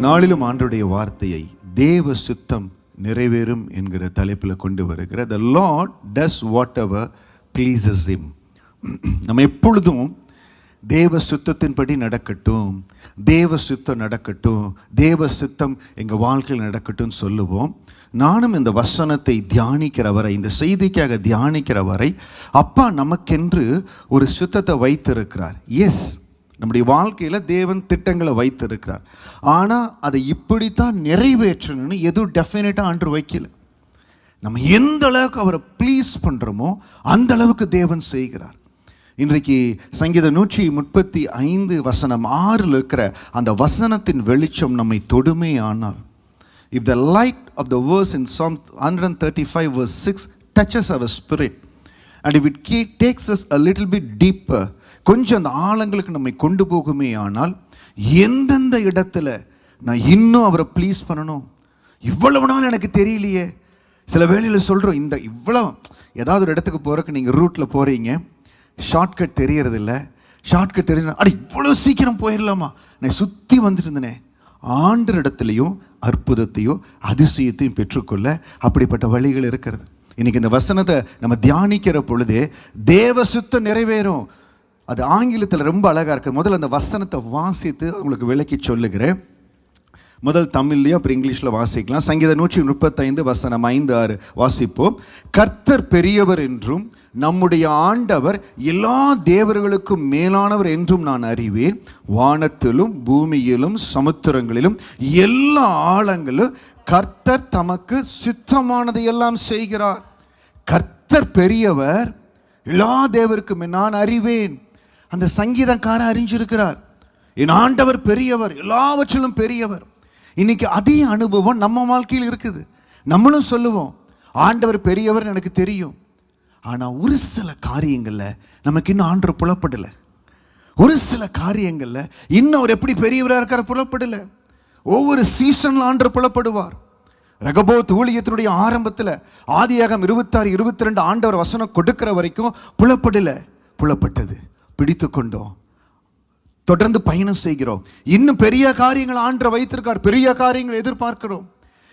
நாளிலும் ஆண்டவருடைய வார்த்தையை தேவ சித்தம் நிறைவேறும் என்கிற தலைப்பில் கொண்டு வருகிற the Lord does whatever pleases him. நம்ம எப்பொழுதும் தேவ சித்தத்தின்படி நடக்கட்டும், தேவ சித்தம் நடக்கட்டும், தேவ சித்தம் எங்கள் வாழ்க்கையில் நடக்கட்டும் சொல்லுவோம். நானும் இந்த வசனத்தை தியானிக்கிற வரை, இந்த செய்திக்காக தியானிக்கிற வரை அப்பா நமக்கென்று ஒரு சித்தத்தை வைத்திருக்கிறார். எஸ், நம்முடைய வாழ்க்கையில் தேவன் திட்டங்களை வைத்திருக்கிறார். ஆனால் அதை இப்படித்தான் நிறைவேற்றணும்னு எதுவும் டெஃபினட்டாக ஆண்டு வைக்கல. நம்ம எந்த அளவுக்கு அவரை ப்ளீஸ் பண்ணுறோமோ அந்த அளவுக்கு தேவன் செய்கிறார். இன்றைக்கு சங்கீதம் 135 வசனம் 6 இருக்கிற அந்த வசனத்தின் வெளிச்சம் நம்மை தொடுமே ஆனால், if the light of the verse in Psalm 135 verse 6 touches our spirit and if it takes us a little bit deeper, கொஞ்சம் அந்த ஆழங்களுக்கு நம்மை கொண்டு போகுமே ஆனால், எந்தெந்த இடத்துல நான் இன்னும் அவரை ப்ளீஸ் பண்ணணும், இவ்வளவு நாள் எனக்கு தெரியலையே. சில வேளையில் சொல்கிறோம், இந்த இவ்வளோ ஏதாவது ஒரு இடத்துக்கு போகிறதுக்கு நீங்கள் ரூட்டில் போகிறீங்க, ஷார்ட்கட் தெரியறதில்ல. ஷார்ட்கட் தெரியல, அடி இவ்வளோ சீக்கிரம் போயிடலாமா, நான் சுற்றி வந்துட்டு இருந்தேனே. ஆண்டு இடத்துலையும் அற்புதத்தையும் அதிசயத்தையும் பெற்றுக்கொள்ள அப்படிப்பட்ட வழிகள் இருக்கிறது. இன்னைக்கு இந்த வசனத்தை நம்ம தியானிக்கிற பொழுதே தேவ சித்தம் நிறைவேறும். அது ஆங்கிலத்தில் ரொம்ப அழகாக இருக்குது. முதல்ல அந்த வசனத்தை வாசித்து உங்களுக்கு விளக்கி சொல்லுகிறேன். முதல் தமிழ்லையும் அப்புறம் இங்கிலீஷில் வாசிக்கலாம். சங்கீதம் 135 வசனம் 5-6 வாசிப்போம். கர்த்தர் பெரியவர் என்றும் நம்முடைய ஆண்டவர் எல்லா தேவர்களுக்கும் மேலானவர் என்றும் நான் அறிவேன். வானத்திலும் பூமியிலும் சமுத்திரங்களிலும் எல்லா ஆழங்களும் கர்த்தர் தமக்கு சித்தமானதை எல்லாம் செய்கிறார். கர்த்தர் பெரியவர், எல்லா தேவருக்கும் நான் அறிவேன். அந்த சங்கீதக்காரர் அறிஞ்சிருக்கிறார், என் ஆண்டவர் பெரியவர், எல்லாவற்றிலும் பெரியவர். இன்னைக்கு அதே அனுபவம் நம்ம வாழ்க்கையில் இருக்குது. நம்மளும் சொல்லுவோம், ஆண்டவர் பெரியவர் எனக்கு தெரியும். ஆனால் ஒரு சில காரியங்களில் நமக்கு இன்னும் ஆண்டவர் புலப்படலை. ஒரு சில காரியங்களில் இன்னும் அவர் எப்படி பெரியவராக இருக்கார் புலப்படலை. ஒவ்வொரு சீசனில் ஆண்டவர் புலப்படுவார். ரகபோத் ஊழியத்தினுடைய ஆரம்பத்தில் ஆதியாகமம் 26-22 ஆண்டவர் வசனம் கொடுக்கிற வரைக்கும் புலப்பட்டது. பிடித்து கொண்டோம், தொடர்ந்து பயணம் செய்கிறோம். இன்னும் பெரிய காரியங்கள் ஆண்டவர் வைத்திருக்கார், பெரிய காரியங்கள் எதிர்பார்க்கிறோம்.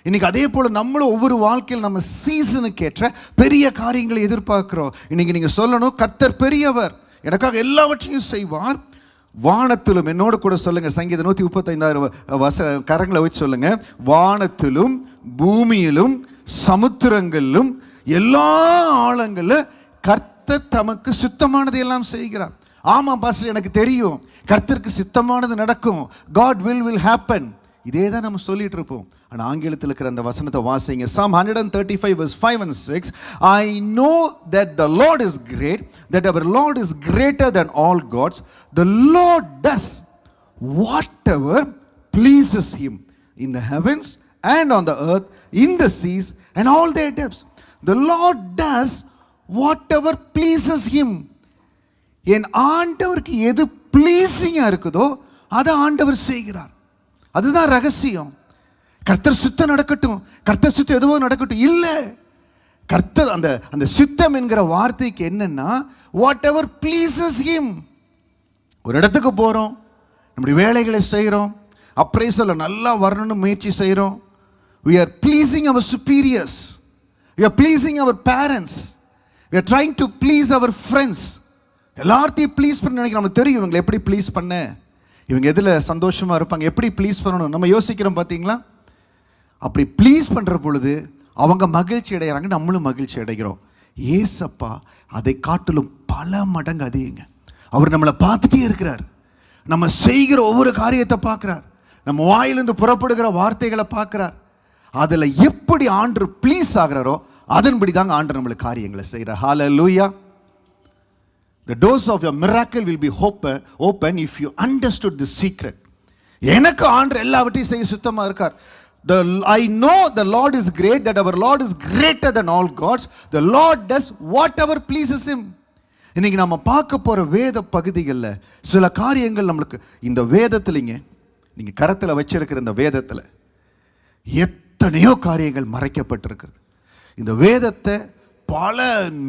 இன்னைக்கு அதே போல நம்மளும் ஒவ்வொரு வாழ்க்கையில் நம்ம சீசனுக்கு ஏற்ற பெரிய காரியங்களை எதிர்பார்க்கிறோம். இன்னைக்கு நீங்க சொல்லணும், கர்த்தர் பெரியவர், எனக்காக எல்லாவற்றையும் செய்வார். வானத்திலும், என்னோட கூட சொல்லுங்க, சங்கீதம் 135 கரங்களை வச்சு சொல்லுங்க, வானத்திலும் பூமியிலும் சமுத்திரங்களிலும் எல்லா ஆழங்களிலும் கர்த்தர் தமக்கு சித்தமானதை எல்லாம் செய்கிறார். ஆமாம் பாஸ்டர், எனக்கு தெரியும் கர்த்தருக்கு சித்தமானது நடக்கும். God will happen. இதே தான் நம்ம சொல்லிட்டு இருப்போம். ஆனால் ஆங்கிலத்தில் இருக்கிற அந்த வசனத்தை வாசிங்க. Psalm 135 verse 5 and 6. I know that the Lord is great, that our Lord is greater than all gods. The Lord does whatever pleases him in the heavens and on the earth, in the seas and all their depths. The Lord does whatever pleases him. என் ஆண்டவருக்கு எது பிளீசிங்காக இருக்குதோ அதை ஆண்டவர் செய்கிறார். அதுதான் ரகசியம். கர்த்தர் சித்தம் நடக்கட்டும், கர்த்தர் சித்தம் எதுவோ நடக்கட்டும் இல்லை. கர்த்தர் அந்த சித்தம் என்கிற வார்த்தைக்கு என்னன்னா, வாட் எவர் பிளீசஸ் ஹிம். ஒரு இடத்துக்கு போகிறோம், நம்முடைய வேலைகளை செய்கிறோம், அப்ரைசல்ல நல்லா வரணும்னு முயற்சி செய்கிறோம். we are pleasing our superiors, we are pleasing our parents, we are trying to please our friends. எல்லாத்தையும் ப்ளீஸ் பண்ண நினைக்கிறோம். நமக்கு தெரியும் இவங்களை எப்படி ப்ளீஸ் பண்ண, இவங்க எதில் சந்தோஷமாக இருப்பாங்க, எப்படி ப்ளீஸ் பண்ணணும் நம்ம யோசிக்கிறோம். பார்த்தீங்களா? அப்படி ப்ளீஸ் பண்ணுற பொழுது அவங்க மகிழ்ச்சி அடைகிறாங்க, நம்மளும் மகிழ்ச்சி அடைகிறோம். ஏசப்பா அதை காட்டிலும் பல மடங்கு அதிகங்க. அவர் நம்மளை பார்த்துட்டே இருக்கிறார், நம்ம செய்கிற ஒவ்வொரு காரியத்தை பார்க்குறார், நம்ம வாயிலிருந்து புறப்படுகிற வார்த்தைகளை பார்க்குறார். அதில் எப்படி ஆண்டவர் ப்ளீஸ் ஆகிறாரோ அதன்படி தாங்க ஆண்டவர் நம்மளுக்கு காரியங்களை செய்கிறார். ஹல்லேலூயா. The doors of your miracle will be open if you understood the secret. எனக்கு ஆண்டவர் எல்லாவற்றையும் செய்ய சுத்தமாக இருக்கார். I know the Lord is great, that our Lord is greater than all gods. The Lord does whatever pleases him. இன்னைக்கு நம்ம பார்க்க போகிற வேத பகுதிகளில் சில காரியங்கள் நம்மளுக்கு இந்த வேதத்திலிங்க, நீங்கள் கரத்தில் வச்சிருக்கிற இந்த வேதத்தில் எத்தனையோ காரியங்கள் மறைக்கப்பட்டிருக்கிறது. இந்த வேதத்தை பல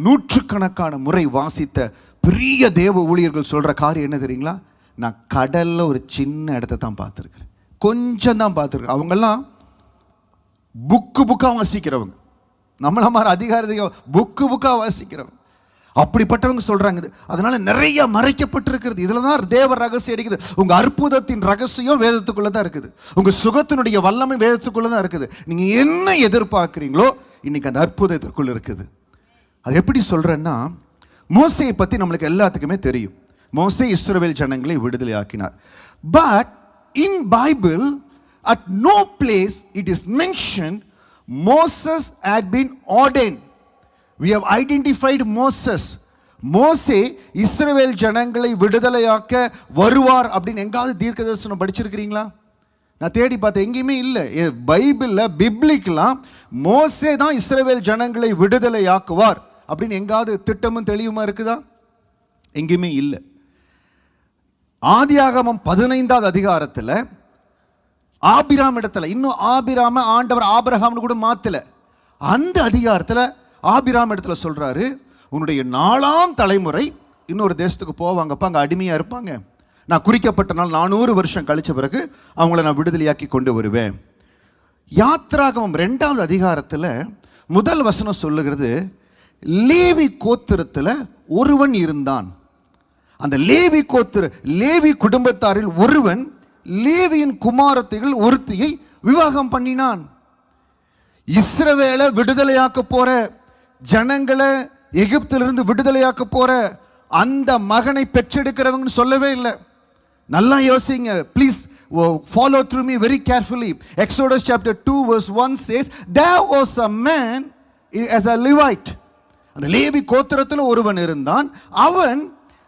நூற்றுக்கணக்கான முறை வாசித்த பெரிய தேவ ஊழியர்கள் சொல்கிற காரியம் என்ன தெரியுங்களா? நான் கடலில் ஒரு சின்ன இடத்த தான் பார்த்துருக்கிறேன், கொஞ்சம் தான் பார்த்துருக்கேன். அவங்கெல்லாம் புக்காக வாசிக்கிறவங்க, நம்மள மாதிரி அதிகாரதிகம் புக்காக வாசிக்கிறவங்க, அப்படிப்பட்டவங்க சொல்றாங்க. அதனால நிறைய மறைக்கப்பட்டிருக்கிறது. இதுல தான் தேவ ரகசியம் இருக்குது. உங்க அற்புதத்தின் ரகசியம் வேதத்துக்குள்ள தான் இருக்குது. உங்க சுகத்தினுடைய வல்லமை வேதத்துக்குள்ள தான் இருக்குது. நீங்க என்ன எதிர்பார்க்கிறீங்களோ இன்னைக்கு அந்த அற்புதத்திற்குள்ள இருக்குது. அது எப்படி சொல்றேன்னா, மோசேயை பத்தி நம்மளுக்கு எல்லாத்துக்குமே தெரியும். மோசே இஸ்ரவேல் ஜனங்களை விடுதலை ஆக்கினார். But in Bible at no place it is mentioned Moses had been ordained. We have identified Moses. மோசே இஸ்ரவேல் ஜனங்களை விடுதலையாக்க வருவார் அப்படின்னு எங்காவது தீர்க்க தரிசனம் படிச்சிருக்கிறீங்களா? நான் தேடி பார்த்தேன், எங்கேயுமே இல்லை. பைபிளில் பிப்ளிக்கெலாம் மோசே தான் இஸ்ரவேல் ஜனங்களை விடுதலையாக்குவார் அப்படின்னு எங்காவது திட்டமும் தெளிவுமா இருக்குதா? எங்கேயுமே இல்லை. ஆதியாகமம் 15வது அதிகாரத்தில் ஆபிராம் இடத்துல, இன்னும் ஆபிராம ஆண்டவர் ஆபிரகாம்னு கூட மாத்தல, அந்த அதிகாரத்தில் ஆபிராம் இடத்துல சொல்றாரு, உன்னுடைய 4ஆம் தலைமுறை இன்னொரு தேசத்துக்கு போவாங்கப்பா, அங்கே அடிமையாக இருப்பாங்க. நான் குறிக்கப்பட்ட நாள் 400 வருஷம் கழிச்ச பிறகு அவங்கள நான் விடுதலையாக்கி கொண்டு வருவேன். யாத்ராகமம் 2வது அதிகாரத்தில் முதல் வசனம் சொல்லுகிறது, லேவி கோத்திரத்தில் ஒருவன் இருந்தான். அந்த லேவி குடும்பத்தாரில் ஒருவன் லேவியின் குமாரத்திகள் ஒருத்தியை விவாகம் பண்ணினான். இஸ்ரவேலை விடுதலையாக்க போற, ஜனங்களை எகிப்திலிருந்து விடுதலையாக்க போற அந்த மகனை பெற்றெடுக்கிறவங்க சொல்லவே இல்லை. நல்லா யோசிங்க, please follow through me very carefully. Exodus chapter 2 verse 1 says, there was a man as a Levite. அந்த லேவி கோத்திரத்தில் ஒருவன் இருந்தான். அவன்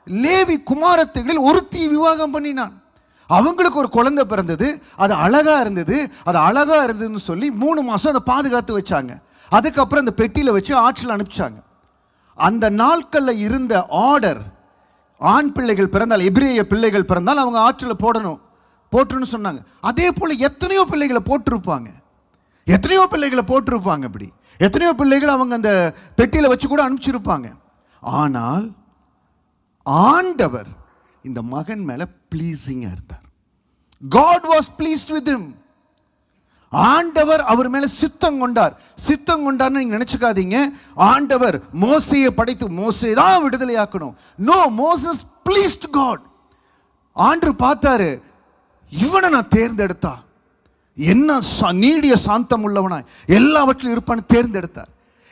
லேவி குமாரத்திகளில் ஒருத்தியை விவாகம் பண்ணினான். அவங்களுக்கு ஒரு குழந்தை பிறந்தது. அது அழகா இருந்ததுன்னு சொல்லி 3 மாசம் அதை பாதுகாத்து வச்சாங்க. அதுக்கப்புறம் அந்த பெட்டியில வச்சு ஆற்றில் அனுப்பிச்சாங்க. அந்த நாட்களில் இருந்த ஆர்டர், ஆண் பிள்ளைகள் பிறந்தால், எபிரேய பிள்ளைகள் பிறந்தால் அவங்க ஆற்றில் போட்டுன்னு சொன்னாங்க. அதே போல எத்தனையோ பிள்ளைகளை போட்டிருப்பாங்க. அப்படி எத்தனையோ பிள்ளைகள் அவங்க அந்த பெட்டியில வச்சு கூட அனுப்பிச்சிருப்பாங்க. ஆனால் ஆண்டவர் இந்த மகன் மேல ப்ளீசிங்கா இருந்தார். God was pleased with him. ஆண்டவர் அவர் மேல சித்தம் கொண்டார்னு நீங்க நினைச்சுக்காதீங்க. ஆண்டவர் மோசேயை படைத்து மோசே தான் விடுதலையாக்கணும். No, Moses pleased God. ஆண்டவர் பார்த்தாரு, இவனை நான் தேர்ந்தெடுத்தா என்ன நீடிய சாந்தம் உள்ளவனாய் எல்லாவற்றிலும் இருப்பான்னு தேர்ந்தெடுத்தார்.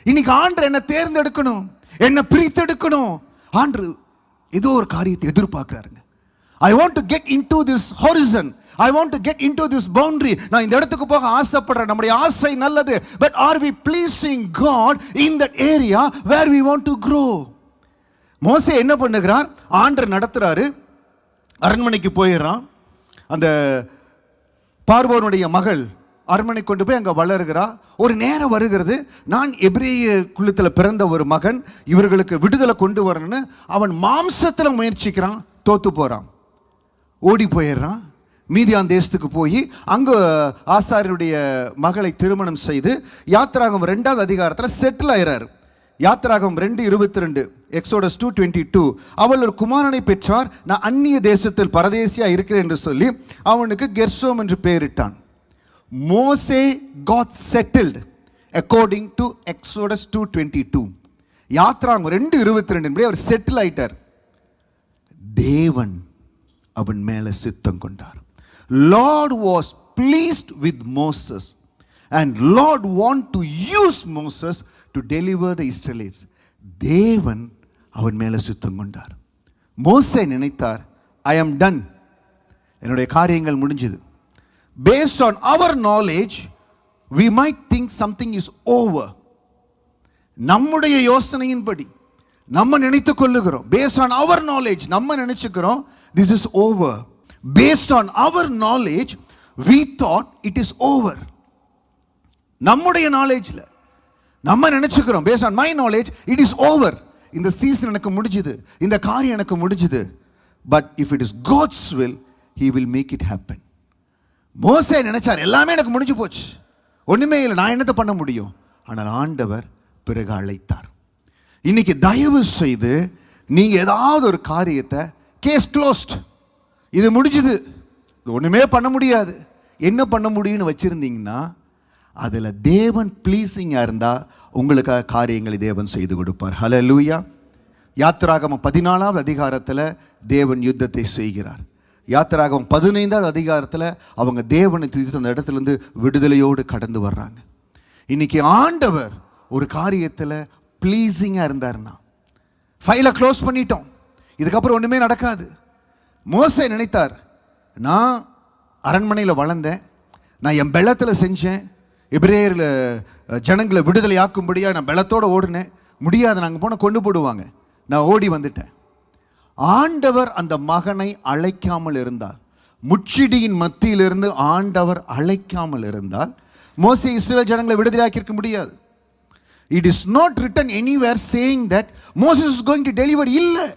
இன்னைக்கு ஆண்டவர் என்ன தேர்ந்தெடுக்கணும், என்ன பிரித்தெடுக்கணும். ஆண்டவர் ஏதோ ஒரு காரியத்தை எதிர்பார்க்கிறாருங்க. I want to get into this horizon. I want to get into this boundary. நான் இந்த இடத்துக்கு போக ஆசைப்படுறேன். நம்முடைய ஆசை நல்லது. But are we pleasing God in that area where we want to grow? மோசே என்ன பண்ணுகிறார், ஆண்டவர் நடத்துறாரு. அரண்மனைக்கு போயிடுறான். அந்த பார்வோனுடைய மகள் அரண்மனை கொண்டு போய் அங்கே வளர்கிறா. ஒரு நேரம் வருகிறது, நான் எபிரேய குலத்தில் பிறந்த ஒரு மகன், இவர்களுக்கு விடுதலை கொண்டு வரணும்னு அவன் மாம்சத்தில் முயற்சிக்கிறான். தோத்து போகிறான், ஓடி போயிடுறான். மீதியான் தேசத்துக்கு போய் அங்கே ஆசாரியருடைய மகளை திருமணம் செய்து யாத்ராகமம் 2வது அதிகாரத்தில் செட்டில் ஆயிறாரு. யாத்ராகமம் 2:22, எக்ஸோடஸ் 2:22, அவள் ஒரு குமாரனை பெற்றார், நான் அந்நிய தேசத்தில் பரதேசியா இருக்கிறேன் என்று சொல்லி அவனுக்கு கெர்சோம் என்று பெயரிட்டான். மோசே got settled according to Exodus 2:22. யாத்ராகமம் 2:22 அவர் செட்டில் ஆயிட்டார். தேவன் அவன் மேல சித்தம் கொண்டார். Lord was pleased with Moses and Lord want to use Moses to deliver the Israelites. தேவன் அவன் மேல சித்தம் கொண்டார். மோசே நினைத்தார், I am done, என்னுடைய காரியங்கள் முடிஞ்சது. Based on our knowledge we might think something is over. நம்முடைய யோசனையின்படி நம்ம நினைத்துக் கொள்ளுகிறோம். Based on our knowledge நம்ம நினைச்சுக்கிறோம் this is over. Based on our knowledge we thought it is over. நம்முடைய knowledgeல நம்ம நினைச்சுக்கிறோம், based on my knowledge it is over. இந்த season எனக்கு முடிஞ்சது, இந்த காரியம் எனக்கு முடிஞ்சது. But if it is God's will he will make it happen. மோசே நினைச்சார், எல்லாமே எனக்கு முடிஞ்சு போச்சு, ஒண்ணுமே இல்லை, நான் என்னத்தை பண்ண முடியும். ஆனால் ஆண்டவர் பிறகு அழைத்தார். இன்னைக்கு தயவு செய்து நீங்க ஏதாவது ஒரு காரியத்தை கேஸ் க்ளோஸ்ட், இது முடிஞ்சது, இது ஒண்ணுமே பண்ண முடியாது, என்ன பண்ண முடியும்னு வச்சுருந்தீங்கன்னா அதில் தேவன் ப்ளீஸிங்காக இருந்தால் உங்களுக்காக காரியங்களை தேவன் செய்து கொடுப்பார். ஹல்லேலூயா. யாத்திராகமம் 14வது அதிகாரத்தில் தேவன் யுத்தத்தை செய்கிறார். யாத்திராகமம் 15வது அதிகாரத்தில் அவங்க தேவனை துதித்து அந்த இடத்துலேருந்து விடுதலையோடு கடந்து வர்றாங்க. இன்னைக்கு ஆண்டவர் ஒரு காரியத்தில் ப்ளீஸிங்காக இருந்தார்னா, ஃபைலை க்ளோஸ் பண்ணிட்டோம், இதுக்கப்புறம் ஒன்றுமே நடக்காது. மோசே நினைத்தார், நான் அரண்மனையில் வளர்ந்தேன், நான் என் பெலத்தில் செஞ்சேன், எபிரேயரில் ஜனங்களை விடுதலை ஆக்கும்படியாக நான் பெலத்தோடு ஓடினேன், முடியாது, நாங்கள் போனால் கொண்டு போடுவாங்க, நான் ஓடி வந்துட்டேன். ஆண்டவர் அந்த மகனை அழைக்காமல் இருந்தால், முச்சிடியின் மத்தியிலிருந்து ஆண்டவர் அழைக்காமல் இருந்தால் மோசே இஸ்ரவேல் ஜனங்களை விடுதலை ஆக்கியிருக்க முடியாது. It is not return anywhere saying that Moses is going to deliver. இல்லை,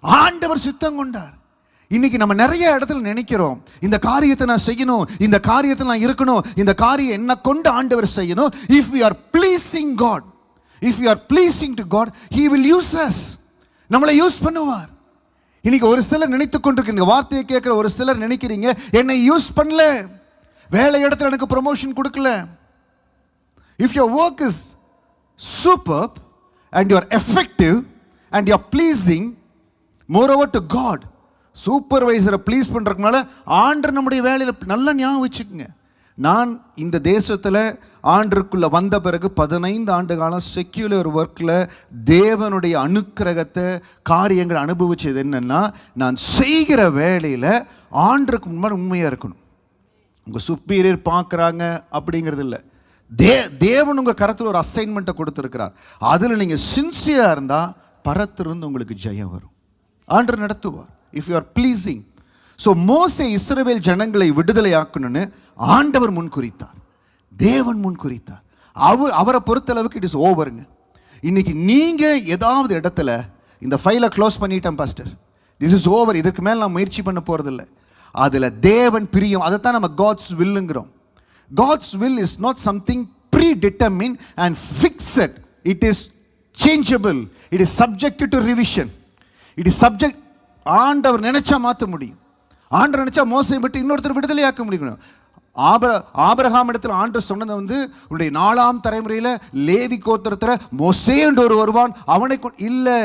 ஆண்டவர் சித்தம் கொண்டார். இன்னைக்கு நம்ம நிறைய இடத்துல நினைக்கிறோம், இந்த காரியத்தை நான் செய்யணும், இந்த காரியத்தில் நான் இருக்கணும், இந்த காரியம் என்ன கொண்டு ஆண்டவர் செய்யணும். If you are pleasing God, if you are pleasing to God, he will use us. நம்மளை யூஸ் பண்ணுவார். இன்னைக்கு ஒரு சிலர் நினைத்து கொண்டிருக்கீங்க, வார்த்தையை கேட்கிற ஒரு சிலர் நினைக்கிறீங்க, என்னை யூஸ் பண்ணல, வேலை இடத்துல எனக்கு ப்ரமோஷன் கொடுக்கல. If your work is superb and you are effective and you are pleasing moreover to God, சூப்பர்வைசரை ப்ளீஸ் பண்ணுறதுனால ஆண்டர் நம்முடைய வேலையில் நல்லா ஞாபகம் வச்சுக்கோங்க. நான் இந்த தேசத்தில் ஆண்டருக்குள்ளே வந்த பிறகு 15 ஆண்டு காலம் செக்யூலர் ஒர்க்கில் தேவனுடைய அனுக்கிரகத்தை காரியங்கள் அனுபவிச்சது என்னென்னா, நான் செய்கிற வேலையில் ஆண்டருக்கு முன்னாடி உண்மையாக இருக்கணும். உங்கள் சுப்பீரியர் பார்க்குறாங்க அப்படிங்கிறது இல்லை, தேவன் உங்கள் கரத்தில் ஒரு அசைன்மெண்ட்டை கொடுத்துருக்கிறார். அதில் நீங்கள் சின்சியராக இருந்தால் பரத்திலிருந்து உங்களுக்கு ஜெயம் வரும், ஆண்டவர் நடத்துவார். If you are pleasing. So மோசே இஸ்ரவேல் ஜனங்களை விடுதலை ஆக்கணும்னு ஆண்டவர் முன்குறித்தார், தேவன் முன்குறித்தார். அவரை பொறுத்தளவுக்கு இட் இஸ் ஓவருங்க. இன்னைக்கு நீங்கள் ஏதாவது இடத்துல இந்த ஃபைலை க்ளோஸ் பண்ணிட்டேன் பாஸ்டர், திஸ் இஸ் ஓவர், இதுக்கு மேலே நான் முயற்சி பண்ண போகிறதில்ல, அதில் தேவன் பிரியம். அதை தான் நம்ம God's வில்லுங்கிறோம். God's will is not something predetermined and fixed. It is changeable. It is subjected to revision. It is subject. ஆண்டவர் நினைச்சா மாற்ற முடியும். ஆண்டவர் நினைச்சா மோசை விட்டு இன்னொருத்தர் விடுதலையாக்க முடியும். ஆபிரகாம் இடத்துல ஆண்டவர் சொன்னது உன்னுடைய 4ஆம் தலைமுறையில் லேவி கோத்திரத்தில் மோசே என்று ஒரு வருவான், அவனை இல்லை,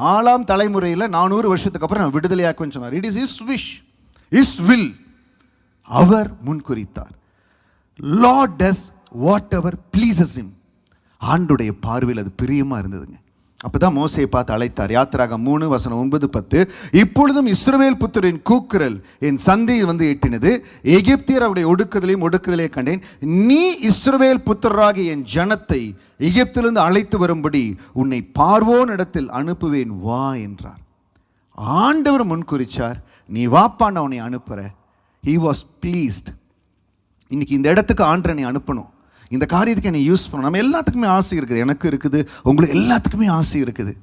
4ஆம் தலைமுறையில் 400 வருஷத்துக்கு அப்புறம் நான் விடுதலையாக்குன்னு சொன்னார். It is his wish, his will. அவர் முன்குறித்தார். Lord does whatever pleases him. ஆண்டுடைய பார்வையில் அது பிரியமாக இருந்ததுங்க. அப்போதான் மோசையை பார்த்து அழைத்தார். யாத்திராகமம் 3:9-10. இப்பொழுதும் இஸ்ரவேல் புத்திரின் கூக்குரல் என் சந்தையில் எட்டினது, எகிப்தியர் அவருடைய ஒடுக்குதலே கண்டேன். நீ இஸ்ரவேல் புத்திரராகிய என் ஜனத்தை எகிப்திலிருந்து அழைத்து வரும்படி உன்னை பார்வோன் இடத்தில் அனுப்புவேன், வா என்றார். ஆண்டவர் முன்குறிச்சார், நீ வாப்பான், அவனை அனுப்புற. He was pleased. இன்னைக்கு இந்த இடத்துக்கு ஆண்டரை நீ அனுப்பணும், இந்த காரியத்துக்கு என்னை யூஸ் பண்ணணும். நம்ம எல்லாத்துக்குமே ஆசை இருக்குது, எனக்கு இருக்குது, உங்களுக்கு எல்லாத்துக்குமே ஆசை இருக்குது.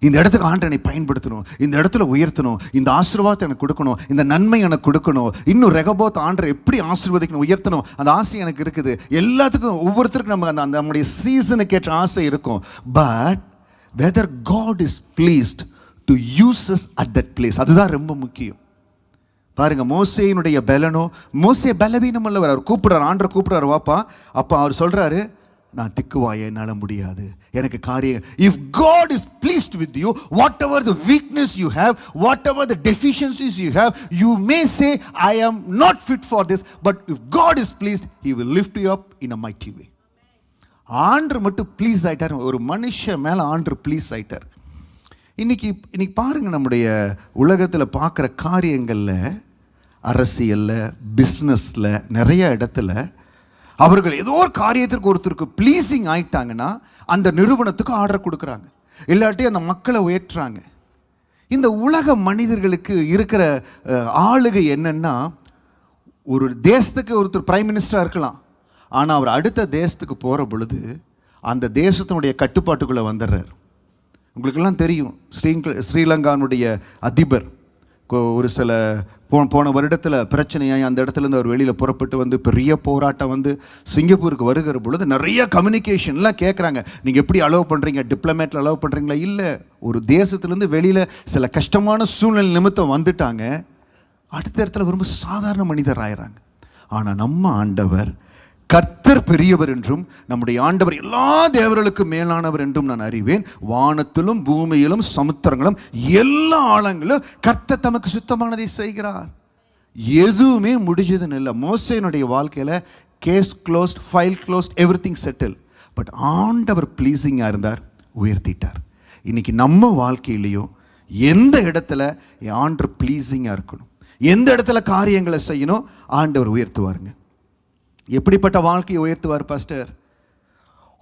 இந்த இடத்துக்கு ஆண்டரை பயன்படுத்தணும், இந்த இடத்துல உயர்த்தணும், இந்த ஆசீர்வாதத்தை எனக்கு கொடுக்கணும், இந்த நன்மை எனக்கு கொடுக்கணும், இன்னும் ரெகபோத் ஆண்டரை எப்படி ஆசீர்வதிக்கணும், உயர்த்தணும், அந்த ஆசை எனக்கு இருக்குது. எல்லாத்துக்கும் ஒவ்வொருத்தருக்கும் நம்ம அந்த நம்முடைய சீசனுக்கு ஏற்ற ஆசை இருக்கும். But whether God is pleased to use us at that place, அதுதான் ரொம்ப முக்கியம். பாருங்க, மோசேயினுடைய பலனோ, மோசே பலவீனம் அல்லவர். அவர் கூப்பிடுறார், ஆண்டர் கூப்பிடுறாரு, வாப்பா. அப்போ அவர் சொல்றாரு, நான் திக்குவாய, என்னால் முடியாது, எனக்கு காரியம். If God is pleased with you, whatever the weakness you have, whatever the deficiencies you have, you may say I am not fit for this, but if God is pleased, he will lift you up in a mighty way. ஆண்டர் மட்டும் please ஆயிட்டார், ஒரு மனுஷன் மேல ஆண்டர் please ஆயிட்டார். இன்னைக்கு பாருங்க, நம்முடைய உலகத்தில் பார்க்குற காரியங்களில், அரசியலில், பிஸ்னஸில், நிறைய இடத்துல அவர்கள் ஏதோ ஒரு காரியத்திற்கு ஒருத்தருக்கு ப்ளீஸிங் ஆயிட்டாங்கன்னா அந்த நிறுவனத்துக்கு ஆர்டர் கொடுக்குறாங்க, இல்லாட்டி அந்த மக்களை உயர்த்துறாங்க. இந்த உலக மனிதர்களுக்கு இருக்கிற ஆளுகை என்னன்னா, ஒரு தேசத்துக்கு ஒருத்தர் பிரைம் மினிஸ்டராக இருக்கலாம், ஆனால் அவர் அடுத்த தேசத்துக்கு போகிற பொழுது அந்த தேசத்தினுடைய கட்டுப்பாட்டுக்குள்ளே வந்துடுறார். உங்களுக்கெல்லாம் தெரியும், ஸ்ரீலங்கானுடைய அதிபர் ஒரு சில போன வருடத்தில் பிரச்சனையாகி அந்த இடத்துலேருந்து அவர் வெளியில் புறப்பட்டு பெரிய போராட்டம் சிங்கப்பூருக்கு வருகிற பொழுது நிறைய கம்யூனிகேஷன்லாம் கேட்குறாங்க, நீங்கள் எப்படி அலோவ் பண்ணுறீங்க, டிப்ளமேட்டில் அலோவ் பண்ணுறீங்களா? இல்லை, ஒரு தேசத்துலேருந்து வெளியில் சில கஷ்டமான சூழ்நிலை நிமித்தம் வந்துட்டாங்க, அடுத்த இடத்துல ரொம்ப சாதாரண மனிதர் ஆயிடுறாங்க. ஆனால் நம்ம ஆண்டவர் கர்த்தர் பெரியவர் என்றும் நம்முடைய ஆண்டவர் எல்லா தேவர்களுக்கும் மேலானவர் என்றும் நான் அறிவேன். வானத்திலும் பூமியிலும் சமுத்திரங்களும் எல்லா ஆழங்களும் கர்த்தர் தமக்கு சுத்தமானதை செய்கிறார். எதுவுமே முடிஞ்சதுன்னு இல்லை. மோசேனுடைய வாழ்க்கையில் case closed, file closed, everything settle. But ஆண்டவர் ப்ளீஸிங்காக இருந்தார், உயர்த்திட்டார். இன்னைக்கு நம்ம வாழ்க்கையிலையும் எந்த இடத்துல ஆண்டவர் ப்ளீஸிங்காக இருக்கணும், எந்த இடத்துல காரியங்களை செய்யணும், ஆண்டவர் உயர்த்துவாருங்க. எப்படிப்பட்ட வாழ்க்கையை உயர்த்துவார் பாஸ்டர்?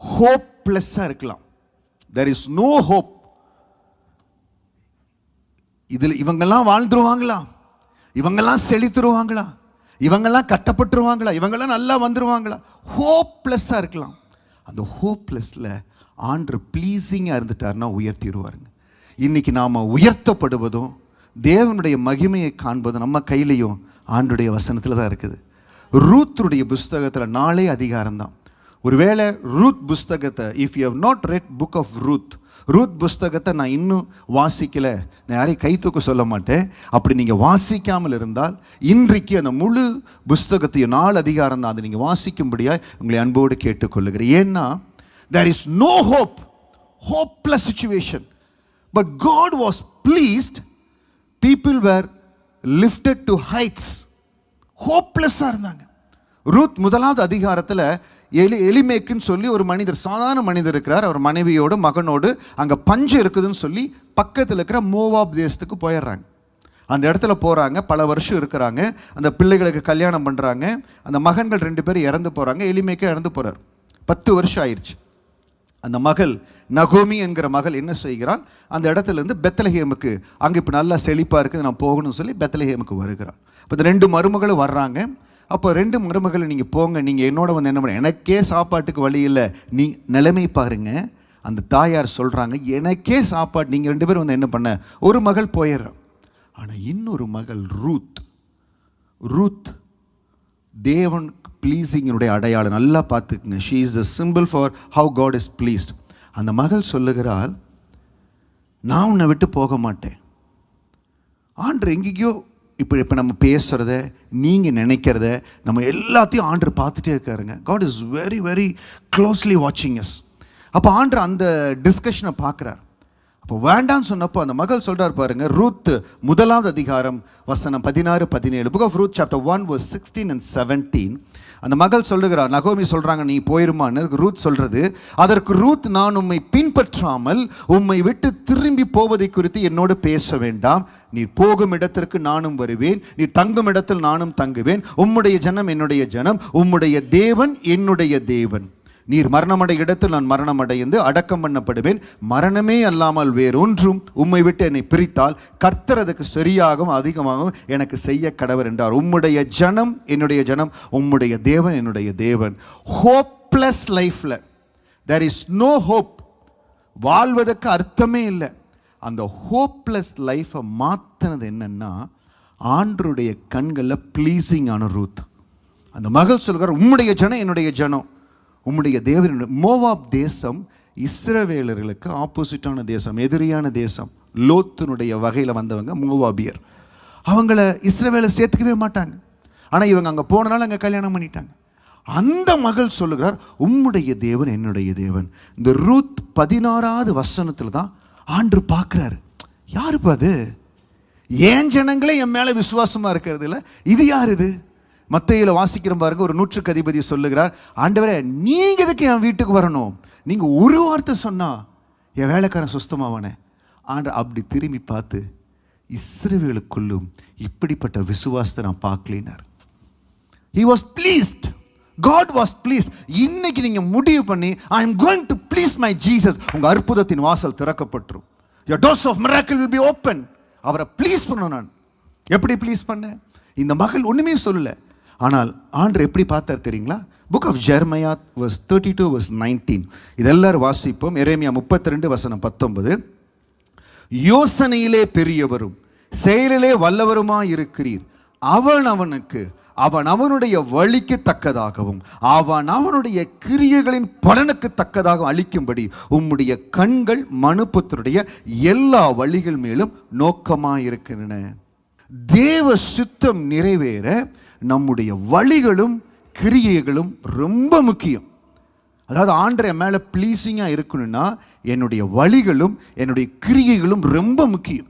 ஹோப்லெஸ்ஸாக இருக்கலாம். There is no hope. இதில் இவங்கெல்லாம் வாழ்ந்துருவாங்களா, இவங்கெல்லாம் செழித்துருவாங்களா, இவங்கெல்லாம் கட்டப்பட்டுருவாங்களா, இவங்கெல்லாம் நல்லா வந்துருவாங்களா, ஹோப்லெஸ்ஸாக இருக்கலாம். அந்த ஹோப்லெஸ்ஸில் ஆண்டவர் ப்ளீஸிங்காக இருந்துட்டார்னா உயர்த்திடுவாருங்க. இன்னைக்கு நாம் உயர்த்தப்படுவதும் தேவனுடைய மகிமையை காண்பதும் நம்ம கையிலையும் ஆண்டுடைய வசனத்தில் தான் இருக்குது. ரூத்துடைய புஸ்தகத்தில் 4 அதிகாரம் தான். ஒருவேளை ரூத் புஸ்தகத்தை, if you have not read book of Ruth புஸ்தகத்தை நான் இன்னும் வாசிக்கலை, நான் யாரையும் கை தூக்க சொல்ல மாட்டேன். அப்படி நீங்கள் வாசிக்காமல் இருந்தால் இன்றைக்கு அந்த முழு புஸ்தகத்தையும் 4 அதிகாரம் தான், அதை நீங்கள் வாசிக்கும்படியாக உங்களை அன்போடு கேட்டுக்கொள்ளுகிறேன். ஏன்னா there is no hope, hopeless situation, but God was pleased. People were lifted to heights. ஹோப்லெஸ்ஸாக இருந்தாங்க. ரூத் 1வது அதிகாரத்தில் எலிமேக்குன்னு சொல்லி ஒரு மனிதர், சாதாரண மனிதர் இருக்கிறார். அவர் மனைவியோடு மகனோடு அங்கே பஞ்சம் இருக்குதுன்னு சொல்லி பக்கத்தில் இருக்கிற மோவாப் தேசத்துக்கு போயிடுறாங்க. அந்த இடத்துல போகிறாங்க, பல வருஷம் இருக்கிறாங்க. அந்த பிள்ளைகளுக்கு கல்யாணம் பண்ணுறாங்க. அந்த மகன்கள் 2 பேர் இறந்து போகிறாங்க. எலிமேக்கே இறந்து போகிறார். 10 வருஷம் ஆயிடுச்சு. அந்த மகள் நகோமி என்கிற மகள் என்ன செய்கிறாள், அந்த இடத்துலேருந்து பெத்லஹேமுக்கு, அங்கே இப்போ நல்லா செழிப்பாக இருக்குது, நான் போகணும்னு சொல்லி பெத்லஹேமுக்கு வருகிறாள். இப்போ இந்த 2 மருமகளும் வர்றாங்க. அப்போ 2 மருமகளை நீங்கள் போங்க, நீங்கள் என்னோட வந்து என்ன பண்ண, எனக்கே சாப்பாட்டுக்கு வழி இல்லை, நீ நிலைமை பாருங்க. அந்த தாயார் சொல்கிறாங்க, எனக்கே சாப்பாடு, நீங்கள் 2 பேரும் வந்து என்ன பண்ண. ஒரு மகள் போயிடுறான். ஆனால் இன்னொரு மகள் ரூத் தேவன் ப்ளீஸிங்கினுடைய அடையாளம். நல்லா பார்த்துக்குங்க. She is the simple for how God is pleased. அந்த மகள் சொல்லுகிறாள், நான் உன்னை விட்டு போக மாட்டேன். ஆண்டவர் எங்கேயோ இப்போ நம்ம பேசுகிறத, நீங்கள் நினைக்கிறத, நம்ம எல்லாத்தையும் ஆண்டவர் பார்த்துட்டே இருக்காருங்க. God is very very closely வாட்சிங் அஸ். அப்போ ஆண்டவர் அந்த டிஸ்கஷனை பார்க்குறார். அப்போ வேண்டான்னு சொன்னப்போ அந்த மகள் சொல்கிறார் பாருங்க. ரூத் 1வது அதிகாரம் வசனம் 16, 17. Book of Ruth chapter 1 verse 16 and 17. அந்த மகள் சொல்லுகிறார், நகோமி சொல்கிறாங்க, நீ போயிருமான்னு. ரூத் சொல்கிறது, அதற்கு ரூத், நான் உம்மை பின்பற்றாமல் உம்மை விட்டு திரும்பி போவதை குறித்து என்னோடு பேச வேண்டாம். நீர் போகும் இடத்திற்கு நானும் வருவேன், நீர் தங்கும் இடத்தில் நானும் தங்குவேன். உம்முடைய ஜனம் என்னுடைய ஜனம், உம்முடைய தேவன் என்னுடைய தேவன். நீர் மரணமடைய இடத்தில் நான் மரணமடைந்து அடக்கம் பண்ணப்படுவேன். மரணமே அல்லாமல் வேறொன்றும் உம்மை விட்டு என்னை பிரித்தால் கர்த்தர் அதுக்கு சரியாகவும் அதிகமாகவும் எனக்கு செய்ய கடவர் என்றார். உம்முடைய ஜனம் என்னுடைய ஜனம், உம்முடைய தேவன் என்னுடைய தேவன். ஹோப்லெஸ் லைஃப்ல தேர் இஸ் நோ ஹோப். வாழ்வதற்கு அர்த்தமே இல்லை. அந்த ஹோப்லெஸ் லைஃப்பை மாற்றினது என்னன்னா, ஆண்டருடைய கண்களில் ப்ளீஸிங்கான ரூத். அந்த மகள் சொல்கிறார், உம்முடைய ஜனம் என்னுடைய ஜனம், உம்முடைய தேவன். மோவாப் தேசம் இஸ்ரவேலர்களுக்கு ஆப்போசிட்டான தேசம், எதிரியான தேசம். லோத்தினுடைய வகையில் வந்தவங்க மோவாபியர். அவங்கள இஸ்ரவேலை சேர்த்துக்கவே மாட்டாங்க. ஆனால் இவங்க அங்கே போனனால அங்கே கல்யாணம் பண்ணிட்டாங்க. அந்த மகள் சொல்லுகிறார், உம்முடைய தேவன் என்னுடைய தேவன். இந்த ரூத் 16வது வசனத்தில் தான் ஆண்டவர் பார்க்குறாரு, யாருப்பா அது? ஏன் ஜனங்களே என் மேலே விசுவாசமாக இருக்கிறது இல்லை, இது யார் இது? மத்தேயுல வாசிக்கிற பாருங்க, ஒரு 100க்கு அதிபதி சொல்லுகிறார், ஆண்டவரே நீங்கள் எதுக்கு என் வீட்டுக்கு வரணும்? நீங்கள் ஒரு வார்த்தை சொன்னா என் வேலைக்காரன் சுஸ்தமாவானே. ஆண்டவர் அப்படி திரும்பி பார்த்து, இஸ்ரவேலுக்குள்ளும் இப்படிப்பட்ட விசுவாசத்தை நான் பார்க்கலினார். He was pleased. God was pleased. இன்னைக்கு நீங்க முடிவு பண்ணி, I am going to please my Jesus, உங்க அற்புதத்தின் வாசல் திறக்கப்பட்டுரும். Your doors of miracle will be open. அவரை ப்ளீஸ் பண்ணணும். நான் எப்படி ப்ளீஸ் பண்ணேன்? இந்த மகள் ஒண்ணுமே சொல்லல. ஆனால் ஆண்டவர் எப்படி பார்த்தார் தெரியுங்களா? Book of Jeremiah verse 32 verse 19. இதெல்லாரும் வாசிப்போம். எரேமியா 32 வசனம் 19. யோசனையிலே பெரியவரும் செயலிலே வல்லவருமாய் இருக்கிறீர். அவன் அவனுடைய வழிக்கு தக்கதாகவும் அவனுடைய கிரியைகளின் பலனுக்கு தக்கதாகவும் அளிக்கும்படி உம்முடைய கண்கள் மனுபுத்திரருடைய எல்லா வழிகள் மேலும் நோக்கமாயிருக்கின்றன. தேவ சித்தம் நிறைவேற நம்முடைய வழிகளும் கிரியைகளும் ரொம்ப முக்கியம். அதாவது ஆண்டவர் மேலே ப்ளீஸிங்காக இருக்கணும்னா என்னுடைய வழிகளும் என்னுடைய கிரியைகளும் ரொம்ப முக்கியம்.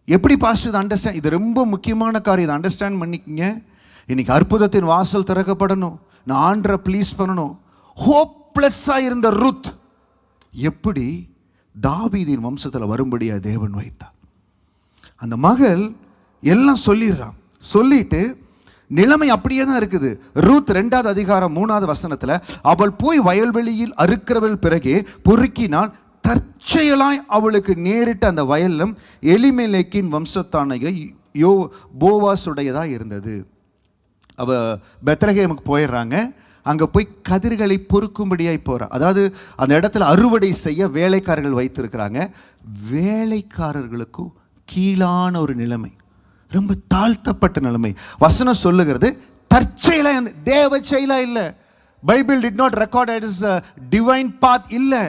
எப்படி பாஸ்டர் அண்டர்ஸ்டாண்ட்? இது ரொம்ப முக்கியமான காரியம், இதை அண்டர்ஸ்டாண்ட் பண்ணிக்கங்க. இன்னைக்கு அற்புதத்தின் வாசல் திறக்கப்படணும், நான் ஆண்டரை ப்ளீஸ் பண்ணணும். ஹோப்லெஸ்ஸாக இருந்த ரூத் எப்படி தாவீதின் வம்சத்தில் வரும்படியா தேவன் வைத்தார். அந்த மகள் எல்லாம் சொல்லிடுறான். சொல்லிட்டு நிலைமை அப்படியே தான் இருக்குது. ரூத் 2வது அதிகாரம் 3வது வசனத்தில், அவள் போய் வயல்வெளியில் அறுக்கிறவள் பிறகே பொறுக்கினால் தற்செயலாய் அவளுக்கு நேரிட்ட அந்த வயலும் எலிமெலேக்கின் வம்சத்தான போவாசுடையதாக இருந்தது. அவ பெத்லகேமுக்கு போயிடுறாங்க. அங்கே போய் கதிர்களை பொறுக்கும்படியாய் போகிறா. அதாவது அந்த இடத்துல அறுவடை செய்ய வேலைக்காரர்கள் வைத்திருக்கிறாங்க. வேலைக்காரர்களுக்கும் கீழான ஒரு நிலைமை, ரொம்ப தாழ்த்தப்பட்ட நிலைமை. வசனம் சொல்லுகிறது தற்செயலா, தேவ செயலா இல்லை. Bible did not record it is divine path. இல்லை,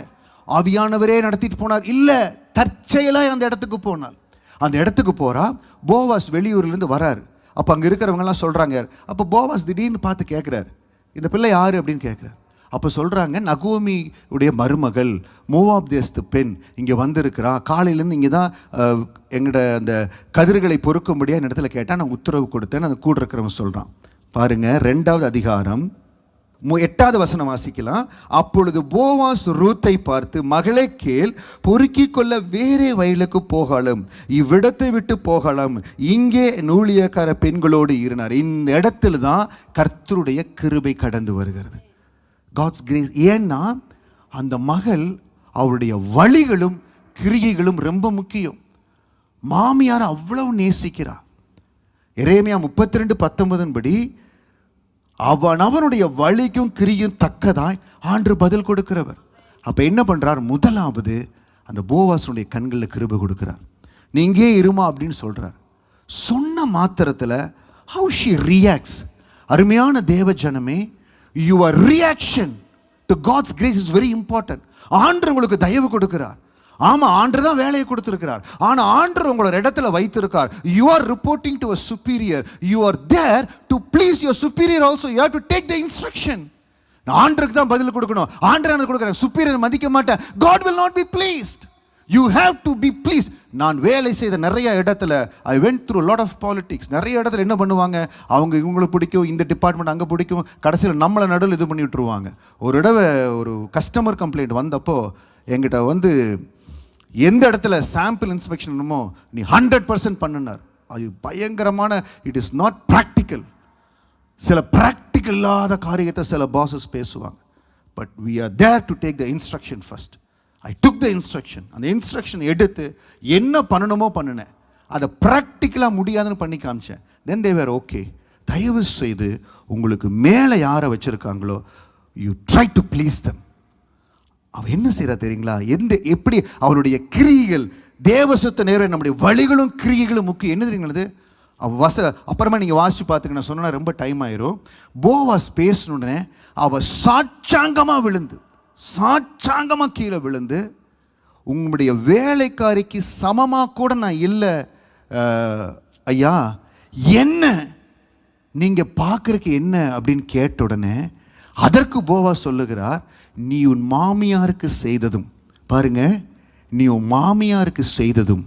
ஆவியானவரே நடத்திட்டு போனார். இல்லை, தற்செயலா அந்த இடத்துக்கு போனார். அந்த இடத்துக்கு போறா. போவாஸ் வெளியூர்லேருந்து வராரு. அப்போ அங்கே இருக்கிறவங்கலாம் சொல்கிறாங்க. அப்போ போவாஸ் திடீர்னு பார்த்து கேட்குறாரு, இந்த பிள்ளை யார் அப்படின்னு கேட்குறாரு. அப்போ சொல்கிறாங்க, நகோமி உடைய மருமகள், மோவாப் தேசத்து பெண் இங்கே வந்திருக்கிறா. காலையிலேருந்து இங்கே தான் எங்களோட அந்த கதிர்களை பொறுக்கும்படியாக இந்த இடத்துல கேட்டால் நான் உத்தரவு கொடுத்தேன்னு அந்த கூட இருக்கிறவங்க சொல்கிறான். பாருங்கள், 2வது அதிகாரம் 8வது வசனம் வாசிக்கலாம். அப்பொழுது போவாஸ் ரூத்தை பார்த்து, மகளை கேள், பொறுக்கி கொள்ள வேறே வயலுக்கு போகலாம், இவ்விடத்தை விட்டு போகலாம், இங்கே ஊழியக்கார பெண்களோடு இருந்தார். இந்த இடத்துல தான் கர்த்தருடைய கிருபை கடந்து வருகிறது, காட்ஸ் கிரேஸ். ஏன்னா அந்த மகள் அவருடைய வழிகளும் கிரியைகளும் ரொம்ப முக்கியம். மாமியார் அவ்வளவு நேசிக்கிறா. எரேமியா 32:19 படி அவனுடைய வழிக்கும் கிரியும் தக்கதாய் ஆண்டு பதில் கொடுக்கிறவர். அப்ப என்ன பண்றார்? முதலாவது அந்த போவாசுடைய கண்களில் கிருபை கொடுக்கிறார். நீ இங்கே இருமா அப்படின்னு சொல்றார். சொன்ன மாத்திரத்தில் how she reacts. அருமையான தேவ ஜனமே, your reaction to God's grace is very important. ஆண்டவர் உங்களுக்கு தயவு கொடுக்கிறார். ஆமா, ஆண்டவர் தான் வேலையை கொடுத்திருக்கிறார். ஆனா ஆண்டவர் உங்களோட இடத்துல வைத்திருக்கார். you are reporting to a superior, you are there to please your superior also. You have to take the instruction. ஆண்டருக்கு தான் பதில் கொடுக்கணும். ஆண்டவர் எனக்கு கொடுக்கிறார், superior மதிக்க மாட்டேன். God will not be pleased. You have to be pleased. நான் வேலை செய்த நிறைய இடத்துல I went through a lot of politics. நிறைய இடத்துல என்ன பண்ணுவாங்க, அவங்க இவங்களுக்கு பிடிக்கும், இந்த டிபார்ட்மெண்ட் அங்கே பிடிக்கும், கடைசியில் நம்மளை நடுவில் இது பண்ணி விட்டுருவாங்க. ஒரு தடவை ஒரு கஸ்டமர் கம்ப்ளைண்ட் வந்தப்போ எங்கிட்ட வந்து எந்த இடத்துல சாம்பிள் இன்ஸ்பெக்ஷன் என்னமோ நீ 100% பண்ணினார். அது பயங்கரமான, இட் இஸ் நாட் ப்ராக்டிக்கல். சில ப்ராக்டிக்கல் இல்லாத காரியத்தை சில பாசஸ் பேசுவாங்க. But we are there to take the instruction first. I took the instruction. அந்த இன்ஸ்ட்ரக்ஷன் எடுத்து என்ன பண்ணணுமோ பண்ணினேன். அதை ப்ராக்டிக்கலாக முடியாதுன்னு பண்ணி காமிச்சேன். தென் they were okay. தயவு செய்து உங்களுக்கு மேலே யாரை வச்சுருக்காங்களோ you try to please them. அவன் என்ன செய்யறா தெரியுங்களா? எப்படி அவருடைய கிரியைகள் தேவசத்த நேரம் நம்முடைய வழிகளும் கிரியைகளும் முக்கியம். என்ன தெரியுங்களது? அப்புறமா நீங்கள் வாசிச்சு பார்த்துக்க, சொன்னா ரொம்ப டைம் ஆயிரும். போவாஸ் பேசணுன்னே அவ சாட்சாங்கமா கீழே விழுந்து, உங்களுடைய வேலைக்காரிக்கு சமமா கூட நான் இல்லை ஐயா, என்ன நீங்க பார்க்கறதுக்கு என்ன அப்படின்னு கேட்ட உடனே அதற்கு போவாஸ் சொல்லுகிறார், நீ உன் மாமியாருக்கு செய்ததும், பாருங்க, நீ உன் மாமியாருக்கு செய்ததும்,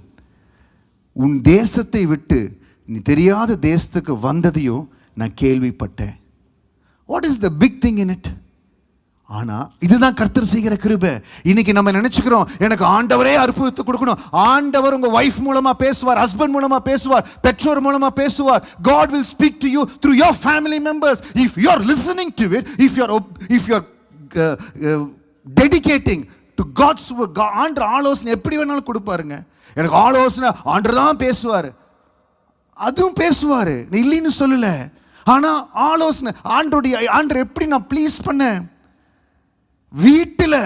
உன் தேசத்தை விட்டு நீ தெரியாத தேசத்துக்கு வந்ததையும் நான் கேள்விப்பட்டேன். What is the big thing in it? ஆனா இதுதான் கர்த்தர் செய்கிற கிருபை. இன்னைக்கு நம்ம நினைச்சுக்கிறோம், எனக்கு ஆண்டவரே அற்புதத்தை கொடுக்கணும். ஆண்டவர் உங்க வைஃப் மூலமா பேசுவார், ஹஸ்பண்ட் மூலமா பேசுவார், பெற்றோர் மூலமா பேசுவார். God will speak to you through your family members if you are listening to it, if you are dedicating to God's word. ஆண்டவர் ஆலோசனை எப்படி வேணாலும் கொடுப்பாருங்க. எனக்கு ஆலோசனை ஆண்டவர் தான் பேசுவார், அதுவும் பேசுவாரு, நீ இல்லைன்னு சொல்லல. ஆனா ஆலோசனை ஆண்டவர் எப்படி நான் ப்ளீஸ் பண்ணேன்? வீட்டில்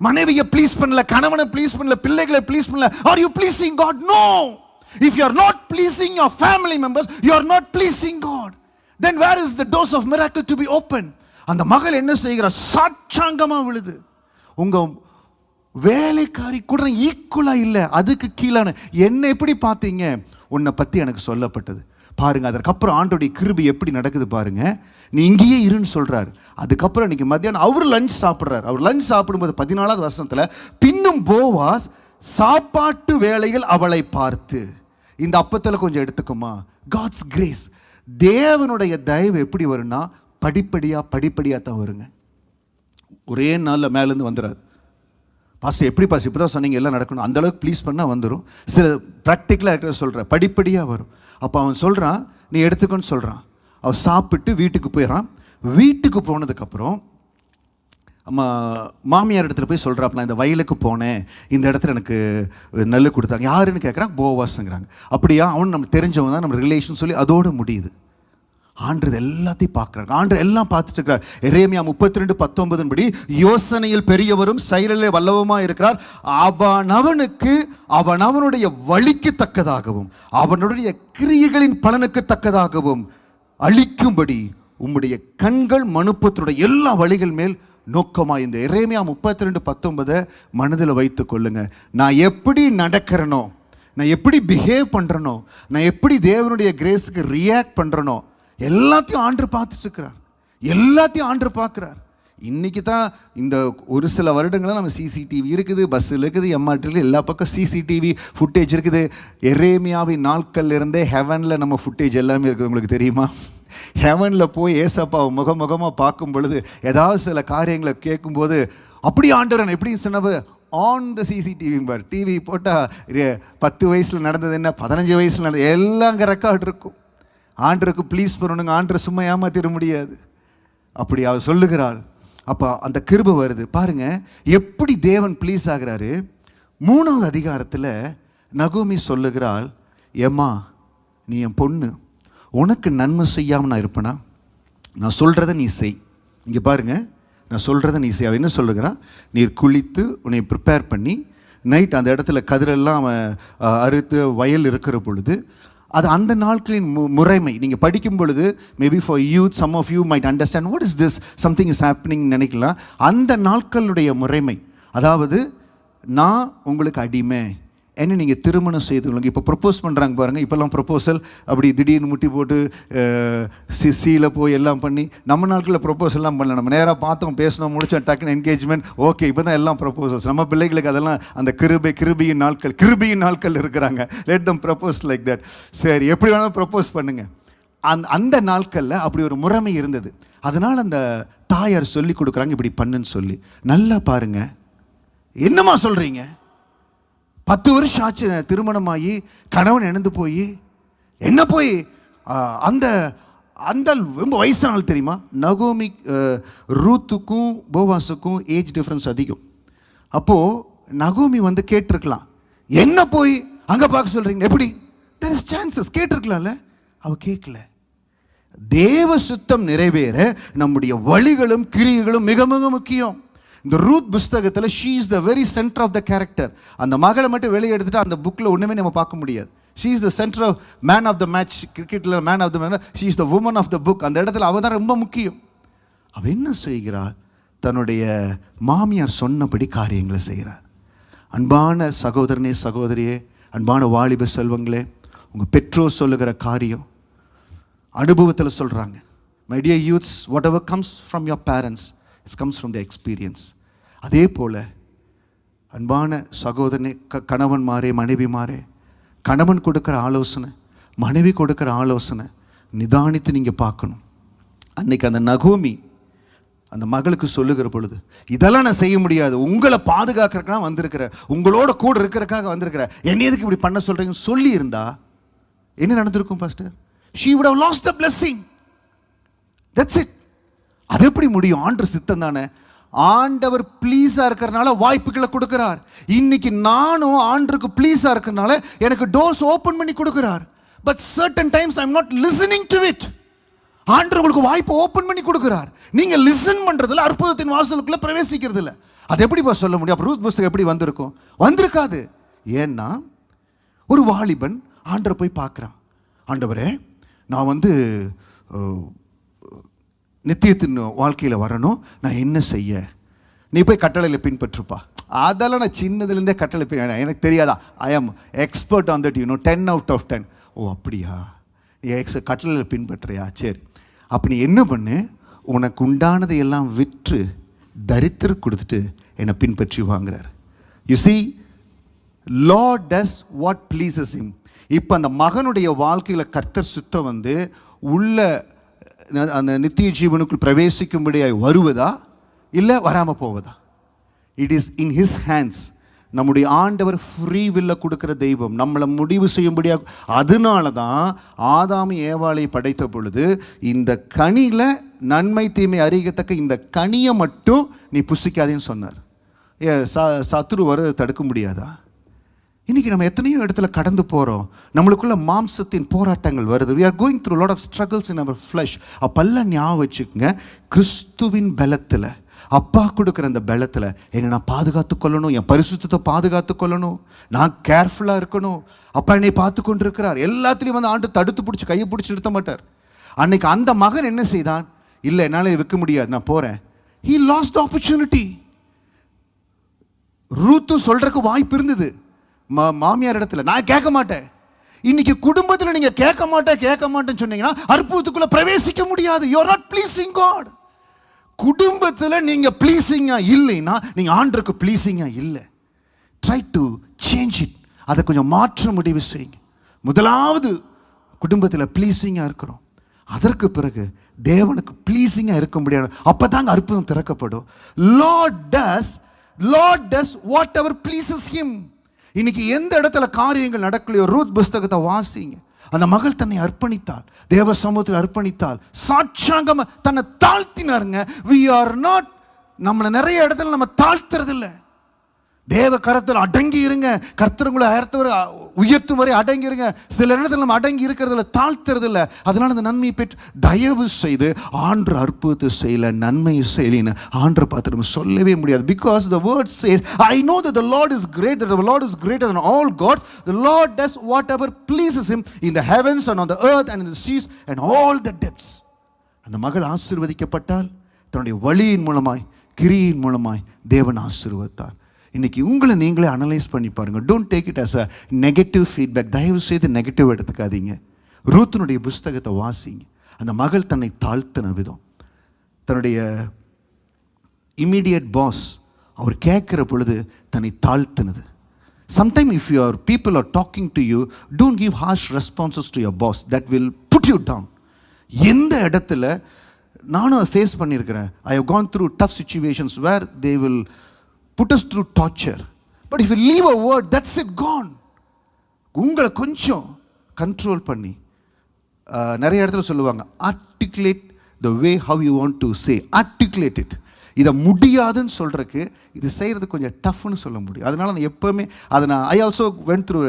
மனைவியை ப்ளீஸ் பண்ணல, கணவனை ப்ளீஸ் பண்ணல, பிள்ளைகளை ப்ளீஸ் பண்ணல. Are you pleasing God? No. If you are not pleasing your family members, you are not pleasing God. Then where is the doors of miracle to be open? அந்த மகள் என்ன செய்கிறார்? சாட்சாங்கமா விழுது. உங்க வேலைக்காரி கூட ஈக்குவலா இல்லை, அதுக்கு கீழான. என்ன எப்படி பார்த்தீங்க? உன்னை பற்றி எனக்கு சொல்லப்பட்டது. பாருங்க, அதற்கப்புறம் ஆண்டோடைய கிருபை எப்படி நடக்குது பாருங்க. நீ இங்கேயே இருன்னு சொல்றாரு. அதுக்கப்புறம் இன்னைக்கு மத்தியானம் அவர் லஞ்ச் சாப்பிட்றாரு. அவர் லஞ்ச் சாப்பிடும்போது 14வது வசனத்தில், பின்னும் போவாஸ் சாப்பாட்டு வேளையில் அவளை பார்த்து, இந்த அப்பத்தில் கொஞ்சம் எடுத்துக்குமா. காட்ஸ் கிரேஸ், தேவனுடைய தயவு எப்படி வரும்னா படிப்படியாக தான் வருங்க. ஒரே நாளில் மேலேருந்து வந்துடாது. பாஸ்டர் எப்படி பாஸ் இப்போ தான் சொன்னீங்க எல்லாம் நடக்கணும், அந்த அளவுக்கு ப்ளீஸ் பண்ணால் வந்துடும். சில ப்ராக்டிக்கலாக இருக்கிற சொல்கிறேன், படிப்படியாக வரும். அப்போ அவன் சொல்கிறான், நீ எடுத்துக்கோன்னு சொல்கிறான். அவன் சாப்பிட்டு வீட்டுக்கு போயிடறான். வீட்டுக்கு போனதுக்கப்புறம் மாமியார் இடத்துல போய் சொல்கிறாப்பலாம், இந்த வயலுக்கு போனேன், இந்த இடத்துல எனக்கு நெல் கொடுத்தாங்க. யாருன்னு கேட்குறான், போவாஸுங்கிறாங்க. அப்படியா, அவன் நம்ம தெரிஞ்சவங்க தான், நம்ம ரிலேஷன் சொல்லி அதோடு முடியுது. ஆண்டவர் எல்லாத்தையும் பார்க்குறாரு. ஆண்டவர் எல்லாம் பார்த்துட்டு இருக்கிறார். எரேமியா 32:19 படி, யோசனையில் பெரியவரும் செயலிலே வல்லவமா இருக்கிறார், அவனவனுக்கு அவனுடைய வழிக்கு தக்கதாகவும் அவனுடைய கிரியைகளின் பலனுக்கு தக்கதாகவும் அளிக்கும்படி உம்முடைய கண்கள் மனுப்புத்தினுடைய எல்லா வழிகள் மேல் நோக்கமா. இந்த எரேமியா 32:19 மனதில் வைத்து கொள்ளுங்க. நான் எப்படி நடக்கிறனோ, நான் எப்படி பிஹேவ் பண்ணுறனோ, நான் எப்படி தேவனுடைய கிரேஸுக்கு ரியாக்ட் பண்ணுறனோ, எல்லாத்தையும் ஆண்டு பார்த்துட்டு இருக்கிறார். எல்லாத்தையும் ஆண்டு பார்க்குறார். இன்னைக்கு தான் இந்த ஒரு சில வருடங்களாக நம்ம சிசிடிவி இருக்குது, பஸ்ஸில் இருக்குது, எம்ஆர்டியில் எல்லா பக்கம் சிசிடிவி ஃபுட்டேஜ் இருக்குது. எரேமியாவின் நாட்கள்ல இருந்தே ஹெவனில் நம்ம ஃபுட்டேஜ் எல்லாமே இருக்குது. உங்களுக்கு தெரியுமா? ஹெவனில் போய் ஏசப்பாவை முகமாக பார்க்கும் பொழுது ஏதாவது சில காரியங்களை கேட்கும்போது, அப்படி ஆண்டவரன் எப்படி சொன்ன ஆன் த சிசிடிவி பார், டிவி போட்டால் 10 வயசில் நடந்தது என்ன, 15 வயசில் நடந்தது எல்லாம் அங்கே ரெக்கார்ட் இருக்கும். ஆண்டருக்கு ப்ளீஸ் பண்ணணுங்க, ஆண்டரை சும்மா ஏமாத்திட முடியாது. அப்படி அவர் சொல்லுகிறாள். அப்போ அந்த கிருபை வருது பாருங்க, எப்படி தேவன் ப்ளீஸ் ஆகிறாரு. 3வது அதிகாரத்தில் நகோமி சொல்லுகிறாள், ஏம்மா நீ என் பொண்ணு, உனக்கு நன்மை செய்யாமல் நான் இருப்பேனா? நான் சொல்கிறத நீ செய். இங்கே பாருங்க, நான் சொல்கிறத நீ செய். அவன் என்ன சொல்லுகிறான், நீர் குளித்து உன்னை ப்ரிப்பேர் பண்ணி நைட் அந்த இடத்துல கதிரெல்லாம் அறுத்து வயல் இருக்கிற பொழுது, அது அந்த நாட்களின் முறைமை. நீங்கள் படிக்கும் பொழுது maybe for youth some of you might understand what is this, something is happening நினைக்கலாம். அந்த நாட்களுடைய முறைமை, அதாவது நான் உங்களுக்கு அடிமை, என்ன நீங்கள் திருமணம் செய்துக்கொள்ளுங்க. இப்போ ப்ரப்போஸ் பண்ணுறாங்க பாருங்கள், இப்போல்லாம் ப்ரப்போசல் அப்படி திடீர்னு முட்டி போட்டு சிசியில் போய் எல்லாம் பண்ணி, நம்ம நாட்களில் ப்ரப்போசல்லாம் பண்ணல. நம்ம நேராக பார்த்தோம், பேசணும், முடிச்சோம், டக்குன்னு என்கேஜ்மெண்ட், ஓகே, இப்போ தான் எல்லாம் ப்ரப்போசல்ஸ். நம்ம பிள்ளைகளுக்கு அதெல்லாம் அந்த கிருபியின் நாட்கள் இருக்கிறாங்க. Let them propose like that. சரி, எப்படி வேணாலும் ப்ரப்போஸ் பண்ணுங்கள். அந்த நாட்களில் அப்படி ஒரு முறைமை இருந்தது. அதனால் அந்த தாயார் சொல்லி கொடுக்குறாங்க, இப்படி பண்ணுன்னு சொல்லி. நல்லா பாருங்கள், என்னம்மா சொல்கிறீங்க? 10 வருஷம் ஆச்சு திருமணமாகி, கணவன் இணைந்து போய், என்ன போய் அந்த அந்த ரொம்ப வயசானால் தெரியுமா? நகோமி ரூத்துக்கும் போவாஸுக்கும் ஏஜ் டிஃப்ரென்ஸ் அதிகம். அப்போது நகோமி வந்து கேட்டிருக்கலாம், என்ன போய் அங்கே பார்க்க சொல்கிறீங்க, எப்படி? தெர் இஸ் சான்சஸ், கேட்டிருக்கலாம்ல. அவ கேட்கல. தேவ சுத்தம் நிறைவேற நம்முடைய வழிகளும் கிரியைகளும் மிக மிக முக்கியம். இந்த ரூத் புஸ்தகத்தில் she is the very centre of the character. அந்த மகளை மட்டும் வெளியே எடுத்துட்டு அந்த புக்கில் ஒன்றுமே நம்ம பார்க்க முடியாது. She is the centre of man of the match, கிரிக்கெட்டில் man of the man, she is the woman of the book. அந்த இடத்துல அவள் தான் ரொம்ப முக்கியம். அவள் என்ன செய்கிறாள்? தன்னுடைய மாமியார் சொன்னபடி காரியங்களை செய்கிறார். அன்பான சகோதரனே சகோதரியே, அன்பான வாலிப செல்வங்களே, உங்கள் பெற்றோர் சொல்லுகிற காரியம் அனுபவத்தில் சொல்கிறாங்க. My dear youths, what ever comes from your parents, it comes from the experience. அதே போல அன்பான சகோதரனே, கணவன் மாறே மனைவி மாறே, கணவன் கொடுக்குற ஆலோசனை, மனைவி கொடுக்குற ஆலோசனை நிதானித்து நீங்கள் பார்க்கணும். அன்னைக்கு அந்த நகோமி அந்த மகளுக்கு சொல்லுகிற பொழுது, இதெல்லாம் நான் செய்ய முடியாது, உங்களை பாதுகாக்கிறதுக்காக வந்திருக்கிறேன், உங்களோட கூட இருக்கிறதுக்காக வந்திருக்கிறேன், என்ன எதுக்கு இப்படி பண்ண சொல்கிறீங்கன்னு சொல்லி இருந்தா என்ன நடந்திருக்கும் pastor? she would have lost the blessing. That's it. அது எப்படி முடியும்? ஆண்டவர் சித்தம் தானே. ஆண்டவர் ப்ளீஸாக இருக்கிறனால வாய்ப்புகளை கொடுக்குறார். இன்னைக்கு நானும் ஆண்டருக்கு ப்ளீஸாக இருக்கிறனால எனக்கு டோர்ஸ் ஓப்பன் பண்ணி கொடுக்குறார். But certain times I am not listening to it. ஆண்டவர் உங்களுக்கு வாய்ப்பு ஓப்பன் பண்ணி கொடுக்குறார். நீங்கள் லிசன் பண்ணுறதுல அற்புதத்தின் வாசலுக்குள்ளே பிரவேசிக்கிறது இல்லை. அது எப்படி சொல்ல முடியும்? அப்போ ரூத் புஸ்தகம் எப்படி வந்திருக்கும்? வந்திருக்காது. ஏன்னா ஒரு வாலிபன் ஆண்டரை போய் பார்க்குறான். ஆண்டவரே, நான் வந்து நித்தியத்தின் வாழ்க்கையில் வரணும், நான் என்ன செய்ய? நீ போய் கட்டளையில் பின்பற்றுப்பா. அதெல்லாம் நான் சின்னதுலேருந்தே கட்டளைப்பேன், எனக்கு தெரியாதா, ஐ ஆம் expert on that, 10 out of 10. ஓ அப்படியா, கட்டளையில் பின்பற்றுறியா, சரி. அப்படி என்ன பண்ணு, உனக்கு உண்டானதை எல்லாம் விற்று தரித்திர கொடுத்துட்டு என்னை பின்பற்றி வாங்குறார். You see, Lord does what pleases him. இப்போ அந்த மகனுடைய வாழ்க்கையில் கர்த்தர் சுத்தம் வந்து உள்ள அந்த நித்திய ஜீவனுக்குள் பிரவேசிக்கும்படியாய் வருவதா இல்லை வராமல் போவதா? It is in his hands. நம்முடைய ஆண்டவர் ஃப்ரீ வில்ல கொடுக்குற தெய்வம், நம்மளை முடிவு செய்யும்படியாக. அதனால தான் ஆதாம் ஏவாளை படைத்த பொழுது இந்த கனியில் நன்மை தீமை அறியத்தக்க இந்த கனியை மட்டும் நீ புசிக்காதேன்னு சொன்னார். சத்துரு வர தடுக்க முடியாதா? இன்றைக்கி நம்ம எத்தனையோ இடத்துல கடந்து போகிறோம், நம்மளுக்குள்ள மாம்சத்தின் போராட்டங்கள் வருது. we are going through a lot of struggles in our flesh. அப்பெல்லாம் ஞாபகம் வச்சுக்கோங்க, கிறிஸ்துவின் பலத்தில், அப்பா கொடுக்குற அந்த பலத்தில் என்னை நான் பாதுகாத்து கொள்ளணும், என் பரிசுத்தத்தை பாதுகாத்து கொள்ளணும், நான் கேர்ஃபுல்லாக இருக்கணும். அப்பா என்னை பார்த்து கொண்டு இருக்கிறார். எல்லாத்துலேயும் வந்து ஆண்டு தடுத்து பிடிச்சி கையை பிடிச்சி நிறுத்த மாட்டார். அன்னைக்கு அந்த மகன் என்ன செய்தான், இல்லை என்னால் விற்க முடியாது, நான் போகிறேன். he lost the opportunity. ரூத்து சொல்கிறதுக்கு வாய்ப்பு இருந்தது மாமியார் இடத்துல, நான் கேட்க மாட்டேன். இன்னைக்கு குடும்பத்தில் நீங்கள் கேட்க மாட்டேன்னு சொன்னீங்கன்னா அற்புதத்துக்குள்ள பிரவேசிக்க முடியாது. you are not pleasing God. குடும்பத்தில் நீங்கள் ப்ளீஸிங்காக இல்லைன்னா நீங்கள் ஆண்டருக்கு ப்ளீஸிங்காக இல்லை. Try to change it. அதை கொஞ்சம் மாற்ற முடிவு செய்யுங்க. முதலாவது குடும்பத்தில் ப்ளீஸிங்காக இருக்கிறோம், அதற்கு பிறகு தேவனுக்கு ப்ளீஸிங்காக இருக்க முடியாது. அப்போ தாங்க அற்புதம் திறக்கப்படும். Lord does whatever pleases him. இன்னைக்கு எந்த இடத்துல காரியங்கள் நடக்கலையோ, ரூத் புஸ்தகத்தை வாசிங்க. அந்த மகள் தன்னை அர்ப்பணித்தாள், தேவ சமூகத்தில் அர்ப்பணித்தாள், சாட்சாங்கமா தன்னை தாழ்த்தினாருங்க. we are not, நம்மளை நிறைய இடத்துல நம்ம தாழ்த்துறது இல்லை. தேவ கரத்தில் அடங்கி இருங்க, கர்த்தருங்களை உயர்த்தும் வரை அடங்கி இருங்க. சில இடத்துல நம்ம அடங்கி இருக்கிறதுல தாழ்த்துறது இல்லை. அதனால அந்த நன்மையை பெற்று தயவு செய்து ஆண்டு அற்புதத்தை செய்யல, நன்மையை செய்யலின்னு ஆண்டு பார்த்து நம்ம சொல்லவே முடியாது. Because the word says, I know that the Lord is great, that the Lord is greater than all gods. The Lord does whatever pleases him in the heavens and on the earth and in the seas and all the depths. அந்த மகள் ஆசீர்வதிக்கப்பட்டால் தன்னுடைய வழியின் மூலமாய், கிரியின் மூலமாய் தேவன் ஆசீர்வதித்தார். இன்னைக்கு உங்களை நீங்களே அனலைஸ் பண்ணி பாருங்க. Don't take it as a negative feedback. தயவு செய்து நெகட்டிவ் எடுத்துக்காதீங்க. ரூத்தினுடைய புஸ்தகத்தை வாசிங்க. அந்த மகள் தன்னை தாழ்த்தின விதம், தன்னுடைய இமீடியட் பாஸ் அவர் கேட்குற பொழுது தன்னை தாழ்த்தினது. Sometime if your people are talking to you, don't give harsh responses to your boss. That will put you down. எந்த இடத்துல நானும் அதை ஃபேஸ் பண்ணியிருக்கிறேன். I have gone through tough situations where they will put us through torture, but if you leave a word, that's it, gone. உங்களை கொஞ்சம் control பண்ணி, நிறைய இடத்துல சொல்லுவாங்க, articulate the way how you want to say, articulate it. இதை முடியாதுன்னு சொல்கிறதுக்கு இது செய்கிறது கொஞ்சம் டஃப்னு சொல்ல முடியும். அதனால் நான் எப்போவுமே அதை ஐ ஆல்சோ வென்ட் த்ரூ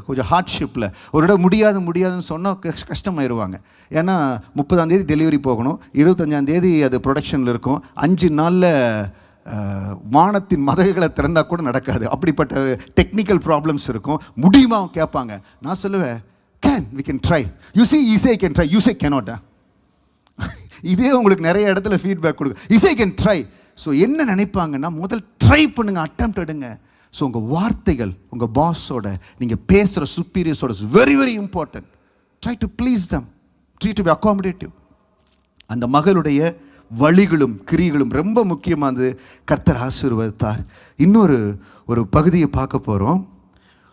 கொஞ்சம் ஹார்ட்ஷிப்பில் ஒரு இடம் முடியாதுன்னு சொன்னால் கஷ்டமாயிருவாங்க. ஏன்னா 30ஆம் தேதி டெலிவரி போகணும், 25ஆம் தேதி அது ப்ரொடக்ஷனில் இருக்கும், 5 நாளில் வானத்தின் மதகுகளை திறந்தால் கூட நடக்காது. அப்படிப்பட்ட டெக்னிக்கல் ப்ராப்ளம்ஸ் இருக்கும். முடியுமா கேட்பாங்க. நான் சொல்லுவேன், we can try. You say I can try, you say cannot. இதே உங்களுக்கு நிறைய இடத்துல ஃபீட்பேக் கொடுக்கும். You say I can try. So என்ன நினைப்பாங்கன்னா, முதல் ட்ரை பண்ணுங்க, அட்டெம்ப்ட் எடுங்க. ஸோ உங்கள் வார்த்தைகள் உங்கள் பாஸோட நீங்கள் பேசுகிற சுப்பீரியர்ஸோட is very very important. Try to please them, try to be accommodative. அந்த மகளுடைய வழிகளும் கிரிகளும் ரொம்ப முக்கியமானது. கர்த்தர் ஆசீர்வதித்தார். இன்னொரு பகுதியை பார்க்க போகிறோம்.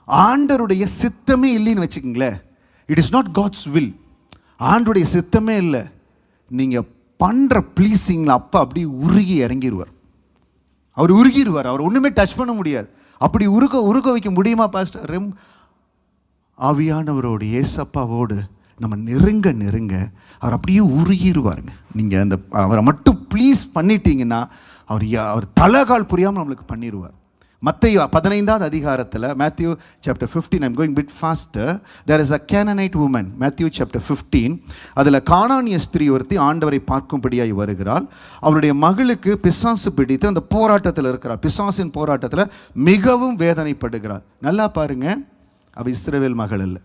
ஆண்டருடைய சித்தமே இல்லைன்னு வச்சுக்கிங்களேன். It is not God's will. ஆண்டருடைய சித்தமே இல்லை. நீங்கள் பண்ணுற ப்ளீஸிங்கில் அப்பா அப்படி உருகி இறங்கிடுவார். அவர் உருகிடுவார். அவர் ஒன்றுமே டச் பண்ண முடியாது. அப்படி உருக வைக்க முடியுமா பாஸ்டர்? ஆவியானவரோடு, ஏசப்பாவோடு நம்ம நெருங்க அவர் அப்படியே உருகிடுவாருங்க. நீங்கள் அந்த அவரை மட்டும் ப்ளீஸ் பண்ணிட்டீங்கன்னா அவர் தலைகால் புரியாமல் நம்மளுக்கு பண்ணிடுவார். மத்தேயு 15ஆவது அதிகாரத்தில், Matthew chapter 15, I'm going a bit faster. There is a Canaanite woman, Matthew chapter 15. அதில் கானானிய ஸ்திரீ ஒருத்தி ஆண்டவரை பார்க்கும்படியாய் வருகிறாள். அவருடைய மகளுக்கு பிசாசு பிடித்து அந்த போராட்டத்தில் இருக்கிறாள். பிசாசின் போராட்டத்தில் மிகவும் வேதனைப்படுகிறாள். நல்லா பாருங்க, அவள் இஸ்ரவேல் மகள் அல்ல,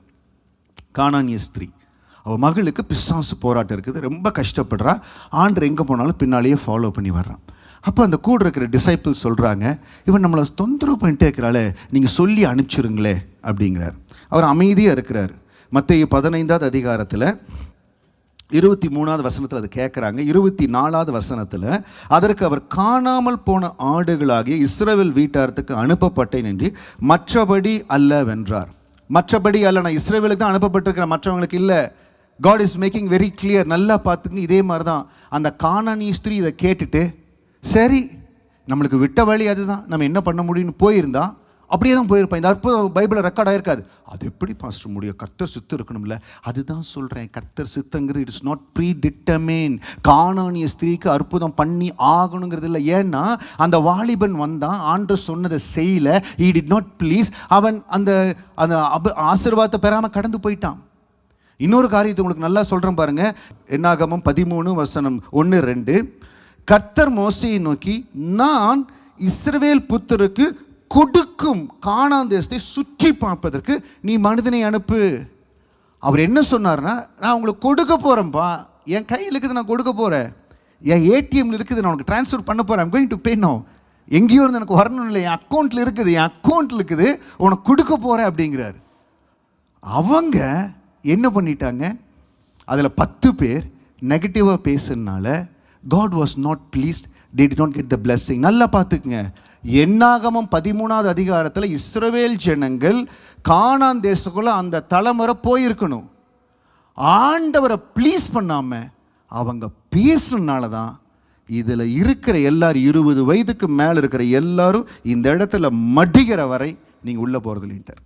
கானானிய ஸ்திரீ. அவள் மகளுக்கு பிசாசு போராட்டம் இருக்குது, ரொம்ப கஷ்டப்படுறா. ஆண்டவர் எங்கே போனாலும் பின்னாலேயே ஃபாலோ பண்ணி வர்றான். அப்போ அந்த கூட இருக்கிற டிசைபிள் சொல்கிறாங்க, இவன் நம்மளை தொந்தரவு பண்ணிட்டே இருக்கிறாளே, நீங்கள் சொல்லி அனுப்பிச்சிருங்களே அப்படிங்கிறார். அவர் அமைதியாக இருக்கிறார். மத்தேயு 15வது அதிகாரத்தில் 23வது வசனத்தில் அது கேட்குறாங்க. 24வது வசனத்தில், அதற்கு அவர் காணாமல் போன ஆடுகளாகிய இஸ்ரவேல் வீட்டாரத்துக்கு அனுப்பப்பட்டேன் என்று மற்றபடி அல்ல வென்றார். மற்றபடி அல்ல, நான் இஸ்ரவேலுக்கு தான் அனுப்பப்பட்டிருக்கிறேன், மற்றவங்களுக்கு இல்லை. God is making very clear. நல்லா பார்த்துங்க. இதே மாதிரி தான் அந்த கானானிய ஸ்திரீ இதை கேட்டுட்டு, சரி நம்மளுக்கு விட்ட வழி அதுதான், நம்ம என்ன பண்ண முடியும்னு போயிருந்தா அப்படியே தான் போயிருப்பான். இந்த அற்புதம் பைபிளில் ரெக்கார்ட் ஆகிருக்காது. அது எப்படி பாஸ்டர் முடியும்? கர்த்தர் சித்தம் இருக்கணும்ல. அதுதான் சொல்கிறேன், கர்த்தர் சித்தங்கிறது it is not predetermine. கானானிய ஸ்திரீக்கு அற்புதம் பண்ணி ஆகணுங்கிறது இல்லை. ஏன்னா அந்த வாலிபன் வந்தான், ஆண்டவர் சொன்னதை செய்யலை, he did not please. அவன் அந்த அந்த ஆசீர்வாதத்தை பெறாமல் கடந்து போயிட்டான். இன்னொரு காரியத்தை உங்களுக்கு நல்லா சொல்கிறேன் பாருங்க. என்னாகமம் 13:1-2, கர்த்தர் மோசேயை நோக்கி, நான் இஸ்ரவேல் புத்தருக்கு கொடுக்கும் கானான் தேசத்தை சுற்றி பார்ப்பதற்கு நீ மனிதனை அனுப்பு. அவர் என்ன சொன்னார்னா, நான் உங்களுக்கு கொடுக்க போகிறேன்ப்பா, என் கையில் இருக்குது, நான் கொடுக்க போகிறேன், என் ஏடிஎம்ல இருக்குது, நான் உனக்கு ட்ரான்ஸ்ஃபர் பண்ண போகிறேன், I'm going to pay no. எங்கேயோ இருந்து எனக்கு வரணும் இல்லை, என் அக்கௌண்ட்டில் இருக்குது, என் அக்கௌண்ட்டில் இருக்குது, உனக்கு கொடுக்க போகிறேன் அப்படிங்கிறார். அவங்க என்ன பண்ணிட்டாங்க, அதில் 10 பேர் நெகட்டிவாக பேசுறதுனால God was not pleased. They did not get the blessing. நல்லா பார்த்துக்குங்க. என்னாகமம் 13வது அதிகாரத்தில் இஸ்ரவேல் ஜனங்கள் கானான் தேசத்துக்குள்ள அந்த தலைமுறை போயிருக்கணும். ஆண்டவரை ப்ளீஸ் பண்ணாமல் அவங்க பேசுனால தான் இதில் இருக்கிற எல்லாரும் 20 வயதுக்கு மேலே இருக்கிற எல்லாரும் இந்த இடத்துல மடிகிற வரை நீங்கள் உள்ளே போகிறதில்லைன்ட்டார்.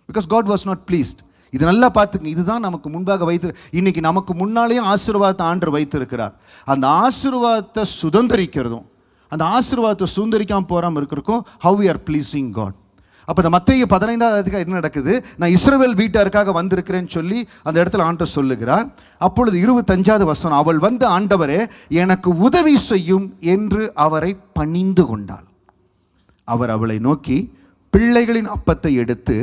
Because God was not pleased. இது நல்லா பார்த்துங்க. இதுதான் நமக்கு முன்பாக வைத்து, இன்னைக்கு நமக்கு முன்னாலேயும் ஆசீர்வாதத்தை ஆண்டவர் வைத்திருக்கிறார். அந்த ஆசீர்வாதத்தை சுதந்திரிக்கிறதும் அந்த ஆசீர்வாதத்தை சுதந்திரிக்காமல் போகாமல் இருக்கிறதுக்கும் how we are pleasing God. அப்போ இந்த மத்தேயு 15வது அதிகாரம் என்ன நடக்குது, நான் இஸ்ரவேல் வீட்டாருக்காக வந்திருக்கிறேன்னு சொல்லி அந்த இடத்துல ஆண்டவர் சொல்லுகிறார். அப்பொழுது 25வது வசனம், அவள் வந்து, ஆண்டவரே எனக்கு உதவி செய்யும் என்று அவரை பணிந்து கொண்டாள். அவர் அவளை நோக்கி, பிள்ளைகளின் அப்பத்தை எடுத்து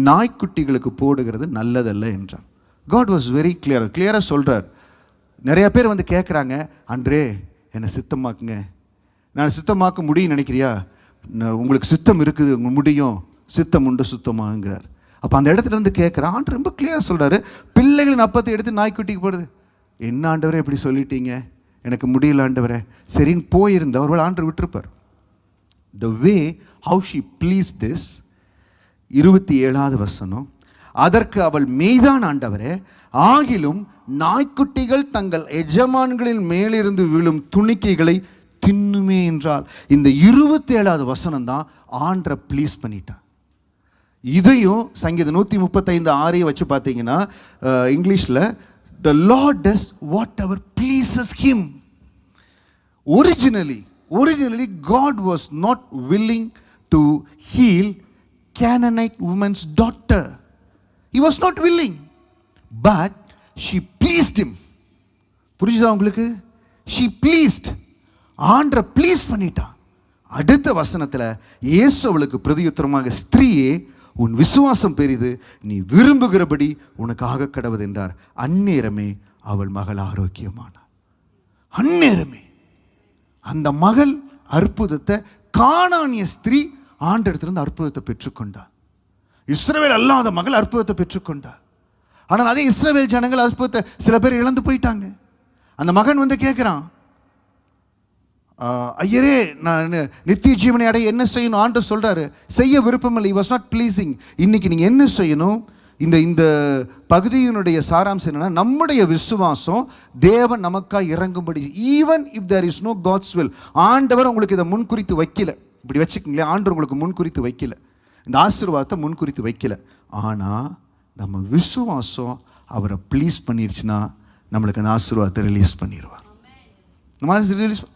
நாய்க்குட்டிகளுக்கு போடுகிறது நல்லதல்ல என்றார். God was very clear. கிளியராக சொல்கிறார். நிறைய பேர் வந்து கேட்குறாங்க, அன்றே என்னை சித்தமாக்குங்க, நான் சித்தமாக்க முடியும் நினைக்கிறியா, உங்களுக்கு சித்தம் இருக்குது, உங்களுக்கு முடியும், சித்தம் உண்டு சுத்தமாங்கிறார். அப்போ அந்த இடத்துல இருந்து கேட்குறான். ஆண்டு ரொம்ப கிளியராக சொல்கிறாரு, பிள்ளைகளின் அப்பத்தை எடுத்து நாய்க்குட்டிக்கு போடுது. என்ன ஆண்டவரே எப்படி சொல்லிட்டீங்க, எனக்கு முடியல ஆண்டவரே, சரின்னு போயிருந்த ஒருவேளை ஆண்டவர் விட்டுருப்பார். The way how she pleased this, 27வது வசனம், அதற்கு அவள் மெய்தான் ஆண்டவரே, ஆகிலும் நாய்க்குட்டிகள் தங்கள் எஜமான்களின் மேலிருந்து விழும் துணிக்கைகளை தின்னுமே என்றால். இந்த 27வது வசனம் தான் ஆண்டரை ப்ளீஸ் பண்ணிட்டான். இதையும் சங்கீதம் 135:6 வச்சு பார்த்தீங்கன்னா இங்கிலீஷில், the Lord does whatever pleases him. Originally God was not willing to heal Canaanite woman's daughter. He was not willing, but she pleased him. புரியுதா உங்களுக்கு? she pleased. ஆண்டரை ப்ளீஸ் பண்ணிட்டான். அடுத்த வசனத்தில் இயேசு அவளுக்கு பிரதியுத்தரமாக, ஸ்திரீயே உன் விசுவாசம் பெரிது, நீ விரும்புகிறபடி உனக்கு ஆக கடவுது என்றார். அந்நேரமே அவள் மகள் ஆரோக்கியமானார். அந்நேரமே அந்த மகள் அற்புதத்தை, கானானிய ஸ்திரீ ஆண்டவரிடத்திலிருந்து அற்புதத்தை பெற்றுக்கொண்டார். இஸ்ரவேல் அல்லாத மகள் அற்புதத்தை பெற்றுக்கொண்டார். ஆனால் அதே இஸ்ரவேல் ஜனங்கள் அற்புதத்தை சில பேர் இழந்து போயிட்டாங்க. அந்த மகன் வந்து கேட்குறான், ஐயரே நான் நித்திய ஜீவனை அடைய என்ன செய்யணும்? ஆண்டவர் சொல்கிறாரு, செய்ய விருப்பமில்லை. he was not pleasing. இன்னைக்கு நீங்கள் என்ன செய்யணும்? இந்த பகுதியினுடைய சாராம்சம் என்னன்னா, நம்முடைய விசுவாசம் தேவன் நமக்காக இறங்கும்படி, even if there is no God's will. ஆண்டவர் உங்களுக்கு இதை முன்குறித்து வைக்கல, இப்படி வச்சுக்கங்களேன், ஆண்டவர் உங்களுக்கு முன்குறித்து வைக்கல, இந்த ஆசீர்வாதத்தை முன்குறித்து வைக்கல. ஆனால் நம்ம விசுவாசம் அவரை ப்ளீஸ் பண்ணிருச்சுன்னா நம்மளுக்கு அந்த ஆசீர்வாதத்தை ரிலீஸ் பண்ணிடுவார்.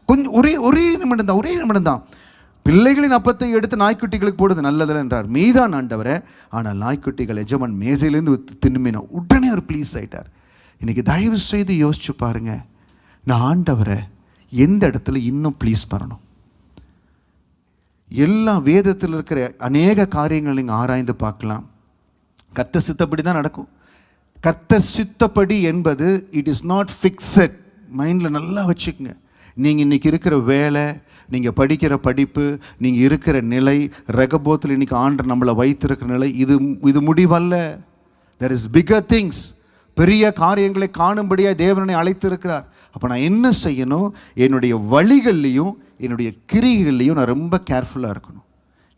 கொஞ்சம் ஒரே நிமிடம் தான். பிள்ளைகளின் அப்பத்தை எடுத்து நாய்க்குட்டிகளுக்கு போடுறது நல்லதில்லை என்றார். மெய்தான் ஆண்டவரே, ஆனால் நாய்க்குட்டிகள் எஜமான் மேசையிலேருந்து தின்னுமினா உடனே அவர் ப்ளீஸ் ஆயிட்டார். இன்னைக்கு தயவு செய்து யோசிச்சு பாருங்க, நான் ஆண்டவரை எந்த இடத்துல இன்னும் ப்ளீஸ் பண்ணணும்? எல்லா வேதத்தில் இருக்கிற அநேக காரியங்கள் நீங்கள் ஆராய்ந்து பார்க்கலாம். கர்த்தர் சித்தப்படி தான் நடக்கும். கர்த்தர் சித்தப்படி என்பது இட் இஸ் நாட் ஃபிக்ஸட். மைண்டில் நல்லா வச்சுக்கோங்க. நீங்கள் இன்றைக்கி இருக்கிற வேலை, நீங்கள் படிக்கிற படிப்பு, நீங்கள் இருக்கிற நிலை, ரெகபோத்தில் இன்னைக்கு ஆண்டவர் நம்மளை வைத்திருக்கிற நிலை, இது முடிவல்ல. there is bigger things. பெரிய காரியங்களை காணும்படியாக தேவனை அழைத்திருக்கிறார். அப்போ நான் என்ன செய்யணும்? என்னுடைய வழிகள்லையும் என்னுடைய கிரியைகள்லையும் நான் ரொம்ப கேர்ஃபுல்லாக இருக்கணும்.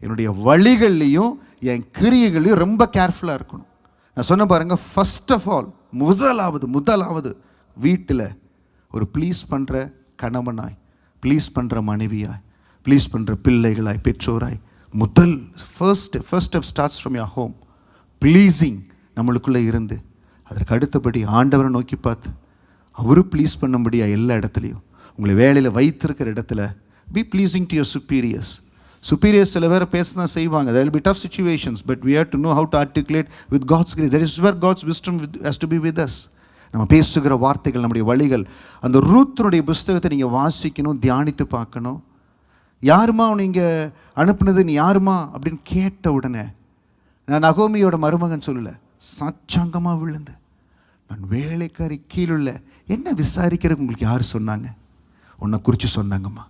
என்னுடைய வழிகள்லையும் என் கிரியைகள்லையும் ரொம்ப கேர்ஃபுல்லாக இருக்கணும். நான் சொன்ன பாருங்க, ஃபர்ஸ்ட் ஆஃப் ஆல் முதலாவது வீட்டில் ஒரு ப்ளீஸ் பண்ணுற கணவனாய், ப்ளீஸ் பண்ணுற மனைவியாய், ப்ளீஸ் பண்ணுற பிள்ளைகளாய், பெற்றோராய், first step starts from your home. Pleasing நம்மளுக்குள்ளே இருந்து, அதற்கு அடுத்தபடி ஆண்டவரை நோக்கி பார்த்து அவரு ப்ளீஸ் பண்ணும்படியா எல்லா இடத்துலையும், உங்களை வேலையில் வைத்திருக்கிற இடத்துல be pleasing to your superiors. சில பேர் பேச தான் செய்வாங்க. there will be tough situations, but we have to know how to articulate with God's grace. That is where God's wisdom has to be with us. நம்ம பேசுகிற வார்த்தைகள், நம்முடைய வழிகள். அந்த ரூத்தினுடைய புஸ்தகத்தை நீங்கள் வாசிக்கணும், தியானித்து பார்க்கணும். யாருமா நீங்கள் அனுப்புனது, நீ யாருமா அப்படின்னு கேட்ட உடனே, நான் நகோமியோட மருமகன் சொல்லலை, சாச்சாங்கமாக விழுந்து, நான் வேலைக்காரி கீழுள்ள, என்ன விசாரிக்கிறதுக்கு உங்களுக்கு யார் சொன்னாங்க? உன்னை குறித்து சொன்னாங்கம்மா.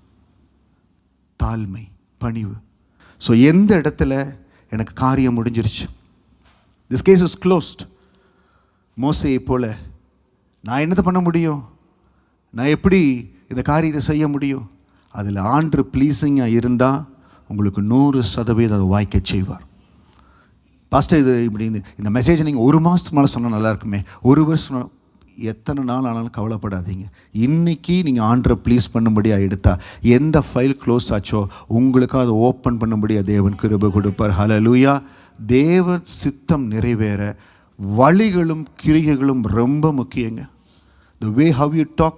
தாழ்மை, பணிவு. ஸோ எந்த இடத்துல எனக்கு காரியம் முடிஞ்சிருச்சு, திஸ் கேஸ் இஸ் க்ளோஸ்ட். மோசையை போல நான் என்னத்தை பண்ண முடியும்? நான் எப்படி இந்த காரியத்தை செய்ய முடியும்? அதில் ஆண்டு ப்ளீஸிங்காக இருந்தால் உங்களுக்கு 100% அதை வாய்க்க செய்வார். பாஸ்டர், இது இப்படி இந்த மெசேஜை நீங்கள் 1 மாதத்துக்கு மேலே சொன்னால் நல்லா இருக்குமே. 1 வருஷம், எத்தனை நாள் ஆனாலும் கவலைப்படாதீங்க. இன்றைக்கி நீங்கள் ஆண்டரை ப்ளீஸ் பண்ணும்படியாக எடுத்தால், எந்த ஃபைல் க்ளோஸ் ஆச்சோ உங்களுக்கு அதை ஓப்பன் பண்ணும்படியாக தேவன் கிருபை கொடுப்பார். ஹல்லேலூயா. தேவ சித்தம் நிறைவேற வழிகளும் கிரியைகளும் ரொம்ப முக்கியங்க. the way how you talk,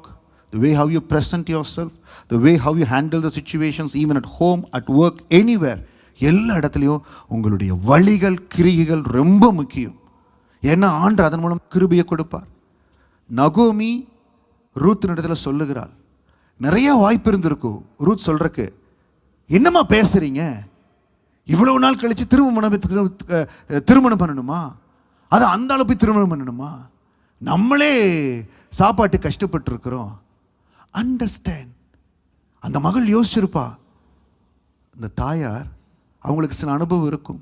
the way how you present yourself, the way how you handle the situations, even at home, at work, anywhere, எல்லா இடத்துலையும் உங்களுடைய வழிகள் கிரியைகள் ரொம்ப முக்கியம். ஏன்னா ஆண்டவர் அதன் மூலம் கிருபையை கொடுப்பார். நகோமி ரூத்தின் இடத்துல சொல்லுகிறாள், நிறைய வாய்ப்பு இருந்திருக்கும் ரூத் சொல்றக்கு. என்னம்மா பேசுறீங்க? இவ்வளவு நாள் கழிச்சு திருமணம் பண்ணணுமா? அது அந்த அளவு போய் திருமணம் பண்ணணுமா? நம்மளே சாப்பாட்டு கஷ்டப்பட்டு இருக்கிறோம். அண்டர்ஸ்டாண்ட். அந்த மகள் யோசிச்சிருப்பா. அந்த தாயார், அவங்களுக்கு சில அனுபவம் இருக்கும்.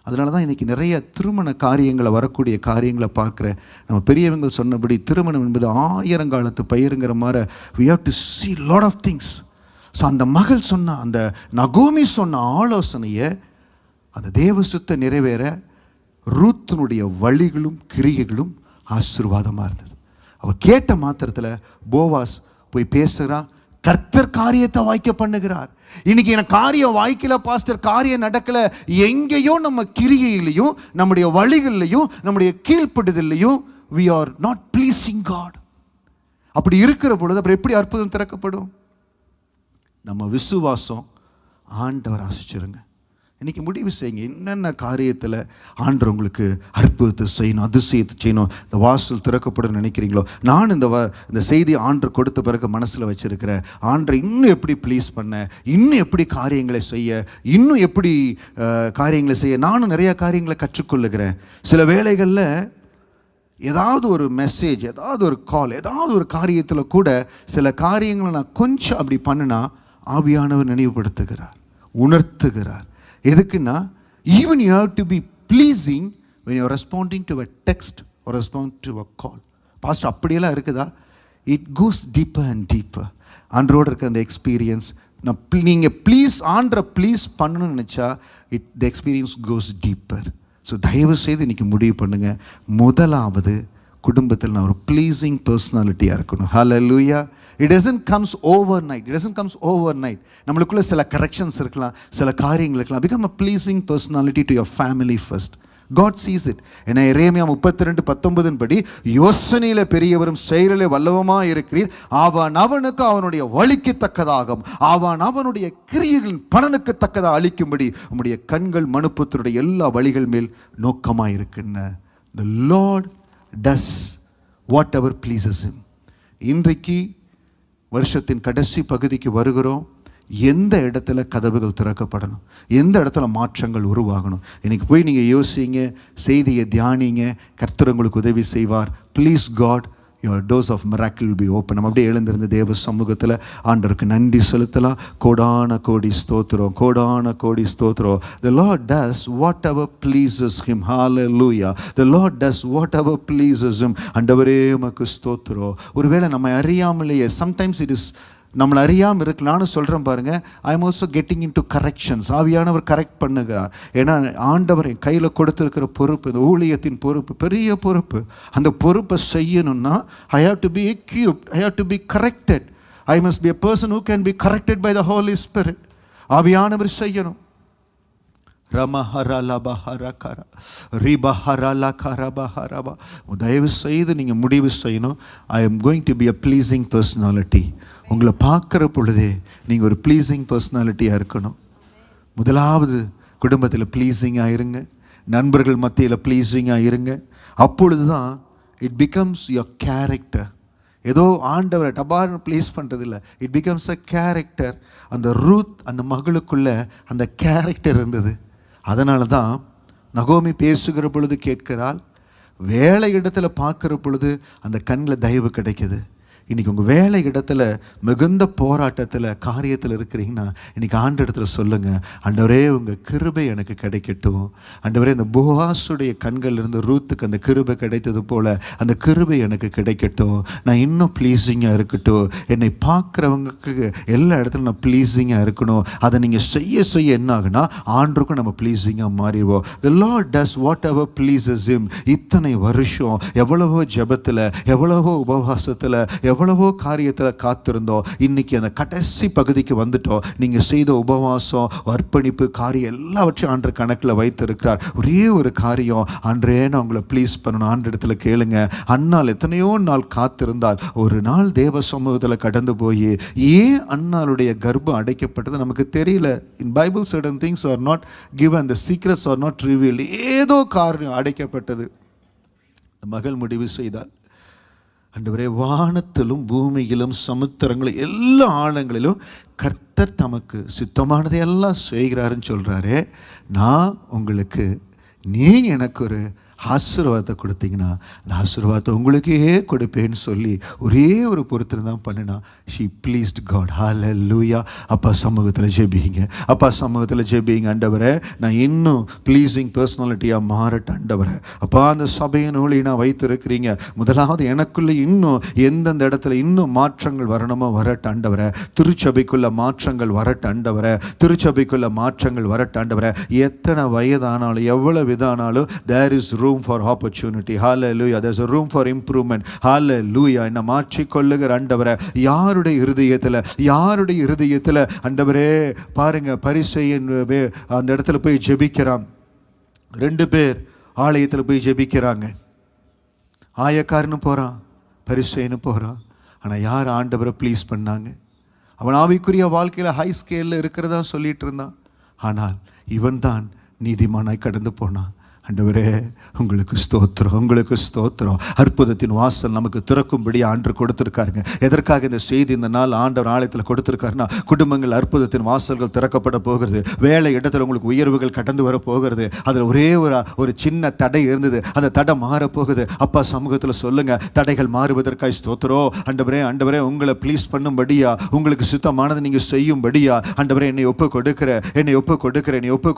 அதனால தான் இன்றைக்கி நிறைய திருமண காரியங்களை, வரக்கூடிய காரியங்களை பார்க்குறேன். நம்ம பெரியவங்க சொன்னபடி திருமணம் என்பது 1000 காலத்து பயிருங்கிற மாதிரி we have to see lot of things. So அந்த மகள் சொன்ன, அந்த நகோமி சொன்ன ஆலோசனையை, அந்த தேவ சுத்த நிறைவேற ரூத்தினுடைய வழிகளும் கிரியைகளும் ஆசீர்வாதமாக இருந்தது. அவர் கேட்ட மாத்திரத்தில் போவாஸ் போய் பேசுகிறான், கர்த்தர் காரியத்தை வாய்க்க பண்ணுகிறார். இன்னைக்கு எனக்கு காரியம் வாய்க்கல பாஸ்டர், காரியம் நடக்கல. எங்கேயோ நம்ம கிரியையிலையும் நம்முடைய வழிகள்லையும் நம்முடைய கீழ்ப்படுதலையும் we are not pleasing God. அப்படி இருக்கிற பொழுது அப்புறம் எப்படி அற்புதம் திறக்கப்படும்? நம்ம விசுவாசம் ஆண்டவர் ஆசிச்சிருங்க. இன்னைக்கு முடிவு செய்யுங்க, என்னென்ன காரியத்தில் ஆண்டவர் உங்களுக்கு அற்புதத்தை செய்யணும், அதிசயத்தை செய்யணும், இந்த வாசல் திறக்கப்படும் நினைக்கிறீங்களோ. நான் இந்த செய்தி ஆண்டவர் கொடுத்த பிறகு மனசில் வச்சிருக்கிறேன். ஆண்டரை இன்னும் எப்படி ப்ளீஸ் பண்ண, இன்னும் எப்படி காரியங்களை செய்ய, இன்னும் எப்படி காரியங்களை செய்ய நானும் நிறையா காரியங்களை கற்றுக்கொள்ளுகிறேன். சில வேளைகளில் ஏதாவது ஒரு மெசேஜ், ஏதாவது ஒரு கால், ஏதாவது ஒரு காரியத்தில் கூட சில காரியங்களை நான் கொஞ்சம் அப்படி பண்ணினா ஆவியானவர் நினைவுபடுத்துகிறார், உணர்த்துகிறார். எதுக்குன்னா, even you have to be pleasing when you are responding to a text or respond to a call. Pastor அப்படியெல்லாம் இருக்குதா? it goes deeper and deeper. ஆண்டரோடு இருக்கிற அந்த எக்ஸ்பீரியன்ஸ், நீங்கள் ப்ளீஸ் ஆண்டரை ப்ளீஸ் பண்ணணும்னு நினச்சா the experience goes deeper. So தயவு செய்து இன்றைக்கி முடிவு பண்ணுங்கள், முதலாவது குடும்பத்தில் நான் ஒரு ப்ளீஸிங் பர்சனாலிட்டியாக இருக்கணும். ஹல்லேலூயா. It doesn't comes overnight. நம்மளுக்குள்ள சில கரெக்ஷன்ஸ் இருக்கலாம், சில காரியங்கள் இருக்கலாம். Become a pleasing personality to your family first. God sees it. ஏன்னா எரேமியா 32:19 படி, யோசனையில பெரியவரும் செயலிலே வல்லவமா இருக்கிறீர், அவனுக்கு அவனுடைய வழிக்கு தக்கதாகும், அவனுடைய கிரியைகளின் பலனுக்கு தக்கதாக அளிக்கும்படி உம்முடைய கண்கள் மனுப்புத்தருடைய எல்லா வழிகள் மேல் நோக்கமாக இருக்குன்னு. The Lord does whatever pleases him. இன்றைக்கு வருஷத்தின் கடைசி பகுதிக்கு வருகிறோம். எந்த இடத்துல கதவுகள் திறக்கப்படணும், எந்த இடத்துல மாற்றங்கள் உருவாகணும், இன்னைக்கு போய் நீங்கள் யோசிங்க, செய்தியை தியானிங்க, கர்த்தர் உங்களுக்கு உதவி செய்வார். Please God your doors of miracle will be open. நம்ம அப்படியே எழுந்திருந்த தேவ சமூகத்தில் ஆண்டவருக்கு நன்றி செலுத்தலாம். கோடான கோடி ஸ்தோத்திரம், கோடான கோடி ஸ்தோத்திரம். The Lord does whatever pleases him. Hallelujah. The Lord does whatever pleases him. ஆண்டவரே உமக்கு ஸ்தோத்திரம். ஒருவேளை நம்ம அறியாமலேயே sometimes it is நம்மளை அறியாமல் இருக்கலான்னு சொல்கிறேன் பாருங்க. I am also getting in to corrections. ஆவியானவர் கரெக்ட் பண்ணுகிறார். ஏன்னா ஆண்டவர் என் கையில் கொடுத்துருக்கிற பொறுப்பு, இந்த ஊழியத்தின் பொறுப்பு பெரிய பொறுப்பு. அந்த பொறுப்பை செய்யணும்னா I have to be equipped, I have to be corrected. I must be a person who can be corrected by the Holy Spirit. ஆவியானவர் செய்யணும். தயவு செய்து நீங்கள் முடிவு செய்யணும். I am going to be a pleasing personality. உங்களை பார்க்குற பொழுதே நீங்கள் ஒரு ப்ளீஸிங் பர்சனாலிட்டியாக இருக்கணும். முதலாவது குடும்பத்தில் ப்ளீஸிங்காக இருங்க, நண்பர்கள் மத்தியில் ப்ளீஸிங்காக இருங்க. அப்பொழுது தான் இட் பிகம்ஸ் யுவர் கேரக்டர். ஏதோ ஆண்டவரை டபார்னு ப்ளீஸ் பண்ணுறதில்ல, இட் பிகம்ஸ் அ கேரக்டர். அந்த ரூத் அந்த மகளுக்குள்ள அந்த கேரக்டர் இருந்தது. அதனால தான் நகோமி பேசுகிற பொழுது கேட்கிறாள், வேலை இடத்துல பார்க்குற பொழுது அந்த கண்ணில் தயவு கிடைக்குது. இன்றைக்கி உங்கள் வேலை இடத்துல மிகுந்த போராட்டத்தில் காரியத்தில் இருக்கிறீங்கன்னா இன்றைக்கி ஆண்டு இடத்துல சொல்லுங்கள், ஆண்டவரே உங்கள் கிருபை எனக்கு கிடைக்கட்டும். ஆண்டவரே இந்த போவாசுடைய கண்கள்லேருந்து ரூத்துக்கு அந்த கிருபை கிடைத்தது போல் அந்த கிருபை எனக்கு கிடைக்கட்டும். நான் இன்னும் ப்ளீஸிங்காக இருக்கட்டும். என்னை பார்க்குறவங்களுக்கு எல்லா இடத்துலையும் நான் ப்ளீஸிங்காக இருக்கணும். அதை நீங்கள் செய்ய செய்ய என்ன ஆகுனா ஆண்டுக்கும் நம்ம ப்ளீஸிங்காக மாறிடுவோம். The Lord does whatever pleases him. இத்தனை வருஷம் எவ்வளவோ ஜெபத்தில், எவ்வளவோ உபவாசத்தில், எவ்வளவோ காரியத்தில் காத்திருந்தோம். இன்னைக்கு அந்த கடைசி பகுதிக்கு வந்துட்டோம். நீங்கள் செய்த உபவாசம், அர்ப்பணிப்பு, காரியம் எல்லாவற்றையும் ஆண்டு கணக்கில் வைத்திருக்கிறார். ஒரே ஒரு காரியம், ஆண்டே நான் உங்களை ப்ளீஸ் பண்ணணும். ஆண்டு இடத்துல கேளுங்க. அன்னாள் எத்தனையோ நாள் காத்திருந்தால் ஒரு நாள் தேவ சமூகத்தில் கடந்து போய் ஏன் அன்னாளுடைய கர்ப்பம் அடைக்கப்பட்டது நமக்கு தெரியல. இன் Bible certain things are not given, the secrets are not revealed. ஏதோ காரியம் அடைக்கப்பட்டது. மகள் முடிவு செய்தால், ஆண்டவரே வானத்திலும் பூமியிலும் சமுத்திரங்களும் எல்லா ஆழங்களிலும் கர்த்தர் தமக்கு சித்தமானதை எல்லாம் செய்கிறாருன்னு சொல்கிறாரே, நான் உங்களுக்கு, நீங்கள் எனக்கு ஒரு ஆசீர்வாதத்தை கொடுத்தீங்கன்னா அந்த ஆசீர்வாதத்தை உங்களுக்கே கொடுப்பேன்னு சொல்லி ஒரே ஒரு பொறுத்தனை தான் பண்ணினா. She pleased God. ஹல்லேலூயா. அப்பா சமூகத்தில் ஜெபிங்க, அப்பா சமூகத்தில் ஜெபிங்க. ஆண்டவரே நான் இன்னும் ப்ளீஸிங் பர்சனாலிட்டியாக மாறட்ட ஆண்டவரே. அப்பா அந்த சபையை நூலி நான் வைத்திருக்கிறீங்க. முதலாவது எனக்குள்ளே இன்னும் எந்தெந்த இடத்துல இன்னும் மாற்றங்கள் வரணுமோ வரட்ட ஆண்டவரே. திருச்சபைக்குள்ள மாற்றங்கள் வரட்ட ஆண்டவரே. திருச்சபைக்குள்ள மாற்றங்கள் வரட்ட ஆண்டவரே. எத்தனை வயதானாலும் எவ்வளவு இதானாலும் there is room for opportunity. Hallelujah. There's a room for improvement. Hallelujah. என்ன மாற்றிக்கொள்ளுகிற ஆண்டவரே. யாருடைய இருதயத்தில் ஆண்டவரே பாருங்க, பரிசேயன் அந்த இடத்துல போய் ஜெபிக்கிறான். 2 பேர் ஆலயத்தில் போய் ஜெபிக்கிறாங்க. ஆயக்காரனு போகிறான், பரிசேயனு போகிறான். ஆனால் யார் ஆண்டவரை ப்ளீஸ் பண்ணாங்க? அவன் ஆவிக்குரிய வாழ்க்கையில் ஹை ஸ்கேலில் இருக்கிறதா சொல்லிட்டு இருந்தான். ஆனால் இவன் தான் நீதிமானாய் கடந்து போனான். ஆண்டவரே உங்களுக்கு ஸ்தோத்திரம், உங்களுக்கு ஸ்தோத்திரம். அற்புதத்தின் வாசல் நமக்கு திறக்கும்படி ஆண்டு கொடுத்துருக்காருங்க. எதற்காக இந்த செய்தி இந்த நாள் ஆண்டவர் ஆலயத்தில் கொடுத்துருக்காருன்னா, குடும்பங்கள் அற்புதத்தின் வாசல்கள் திறக்கப்பட போகிறது. வேலை இடத்துல உங்களுக்கு உயர்வுகள் கடந்து வர போகிறது. அதில் ஒரே ஒரு சின்ன தடை இருந்தது, அந்த தடை மாறப்போகுது. அப்பா சமூகத்தில் சொல்லுங்க, தடைகள் மாறுவதற்காக ஸ்தோத்திரம். ஆண்டவரே ஆண்டவரே உங்களை ப்ளீஸ் பண்ணும்படியா, உங்களுக்கு சுத்தமானது நீங்கள் செய்யும்படியா ஆண்டவரே என்னை ஒப்பு